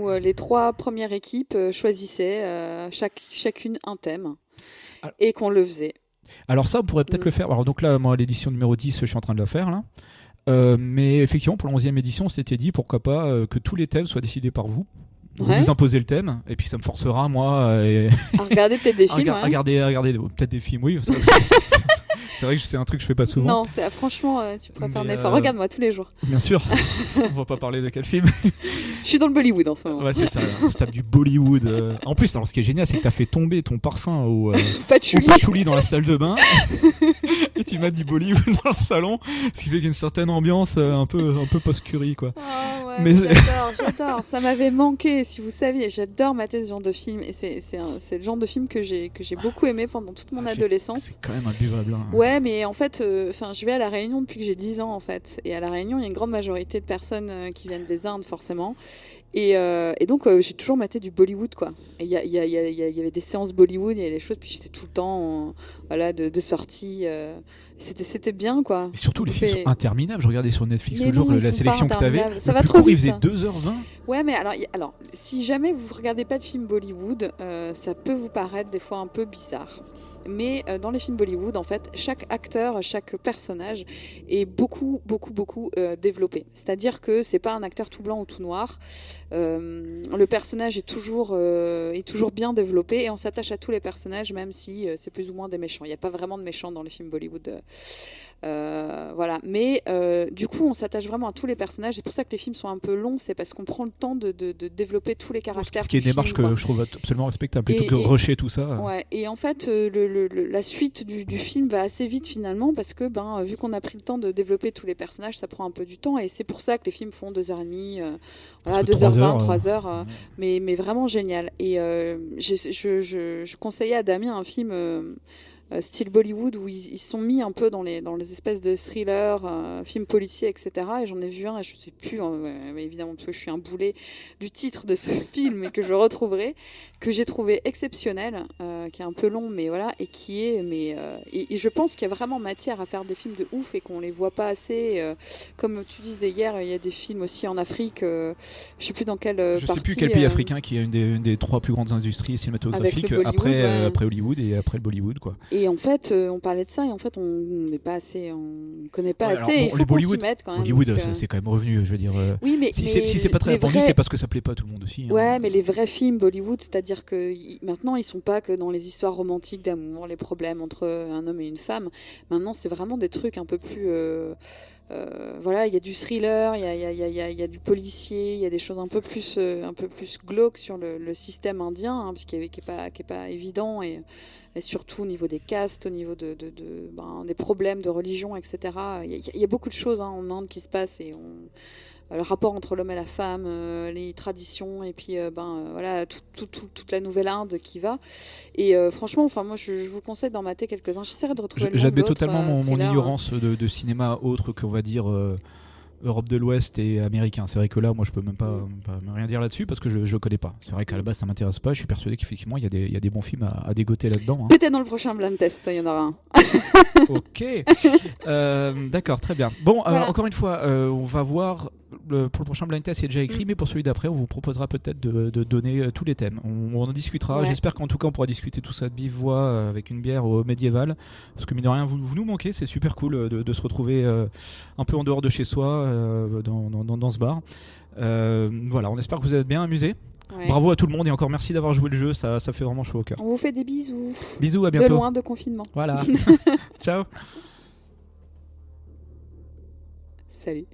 les 3 premières équipes choisissaient chacune un thème et qu'on le faisait. Alors ça, on pourrait peut-être le faire. Alors donc là, moi, l'édition numéro 10, je suis en train de la faire là. Mais effectivement, pour la 11e édition, on s'était dit pourquoi pas que tous les thèmes soient décidés par vous. Vous nous imposez le thème, et puis ça me forcera, moi... à regarder peut-être des films. Regarder peut-être des films, oui. C'est vrai que c'est un truc que je fais pas souvent. Non, franchement, tu pourrais faire un effort. Regarde-moi tous les jours. Bien sûr. On va pas parler de quel film. Je suis dans le Bollywood en ce moment. Ouais, c'est ça. C'est du Bollywood. En plus, alors, ce qui est génial, c'est que t'as fait tomber ton parfum au patchouli dans la salle de bain. Et tu mets du Bollywood dans le salon. Ce qui fait qu'il y a une certaine ambiance un peu post-curry, quoi. Oh, ouais, mais j'adore. Ça m'avait manqué, si vous saviez. J'adore mater ce genre de film. Et c'est le genre de film que j'ai beaucoup aimé pendant toute mon adolescence. C'est quand même imbuvable. Ouais, mais en fait, je vais à La Réunion depuis que j'ai 10 ans, en fait. Et à La Réunion, il y a une grande majorité de personnes qui viennent des Indes, forcément. Et donc, j'ai toujours maté du Bollywood, quoi. Et il y avait des séances Bollywood, il y avait des choses, puis j'étais tout le temps de sortie. C'était bien, quoi. Et surtout, les films sont interminables. Je regardais sur Netflix l'autre jour la sélection que tu avais. Ça va trop vite. Il faisait 2h20. Ouais, mais alors, si jamais vous ne regardez pas de films Bollywood, ça peut vous paraître des fois un peu bizarre. Mais dans les films Bollywood, en fait, chaque acteur, chaque personnage est beaucoup développé. C'est-à-dire que c'est pas un acteur tout blanc ou tout noir. Le personnage est toujours bien développé et on s'attache à tous les personnages, même si c'est plus ou moins des méchants. Il n'y a pas vraiment de méchants dans les films Bollywood. Voilà. Mais du coup, on s'attache vraiment à tous les personnages. C'est pour ça que les films sont un peu longs. C'est parce qu'on prend le temps de développer tous les caractères. Ce qui est une démarche que je trouve absolument respectable, plutôt que de rusher tout ça. Ouais. Et en fait, la suite du film va assez vite finalement parce que vu qu'on a pris le temps de développer tous les personnages, ça prend un peu du temps et c'est pour ça que les films font 2h30, 2h20, 3h, mais vraiment génial. Et je conseillais à Damien un film style Bollywood où ils sont mis un peu dans les espèces de thrillers, films policiers, etc. Et j'en ai vu un, et je ne sais plus, mais évidemment parce que je suis un boulet du titre de ce film et que je retrouverai, que j'ai trouvé exceptionnel, qui est un peu long, mais voilà, et qui est, et je pense qu'il y a vraiment matière à faire des films de ouf et qu'on les voit pas assez. Comme tu disais hier, il y a des films aussi en Afrique. Je sais plus dans quelle je sais plus quel pays africain qui a une des 3 plus grandes industries cinématographiques après Hollywood et après le Bollywood, quoi. Et en fait, on parlait de ça et en fait, on n'est pas assez, on connaît pas assez. Et il faut qu'on s'y mette quand même. Bollywood, c'est quand même revenu, je veux dire. Oui, mais si c'est pas très répandu, c'est parce que ça plaît pas à tout le monde aussi. Ouais, mais les vrais films Bollywood, c'est-à-dire que maintenant, ils sont pas que dans les histoires romantiques d'amour, les problèmes entre un homme et une femme. Maintenant, c'est vraiment des trucs un peu plus. Voilà, il y a du thriller, il y a du policier, il y a des choses un peu plus glauques sur le système indien, hein, qui est pas évident, et surtout au niveau des castes, au niveau des problèmes de religion, etc. Il y a beaucoup de choses en Inde qui se passent, et le rapport entre l'homme et la femme, les traditions, et puis voilà, toute la nouvelle Inde qui va. Et franchement, enfin moi je vous conseille d'en mater quelques-uns. J'essaierai de retrouver le nom de J'admets l'autre, totalement mon ignorance de cinéma autre qu'on va dire Europe de l'Ouest et américain. C'est vrai que là, moi, je peux même pas rien dire là-dessus parce que je connais pas. C'est vrai qu'à la base, ça m'intéresse pas. Je suis persuadé qu'effectivement, il y a des bons films à dégoter là-dedans. Hein. Peut-être dans le prochain blind test, il y en aura un. Ok. D'accord, très bien. Bon, Voilà. encore une fois, on va voir. Pour le prochain blind test, il est déjà écrit, mais pour celui d'après, on vous proposera peut-être de donner tous les thèmes. On en discutera. Ouais. J'espère qu'en tout cas, on pourra discuter tout ça de vive voix avec une bière au médiéval. Parce que, mine de rien, vous nous manquez. C'est super cool de se retrouver un peu en dehors de chez soi, dans ce bar. Voilà, on espère que vous êtes bien amusés. Ouais. Bravo à tout le monde et encore merci d'avoir joué le jeu. Ça fait vraiment chaud au cœur. On vous fait des bisous. Bisous, à bientôt. De loin, de confinement. Voilà. Ciao. Salut.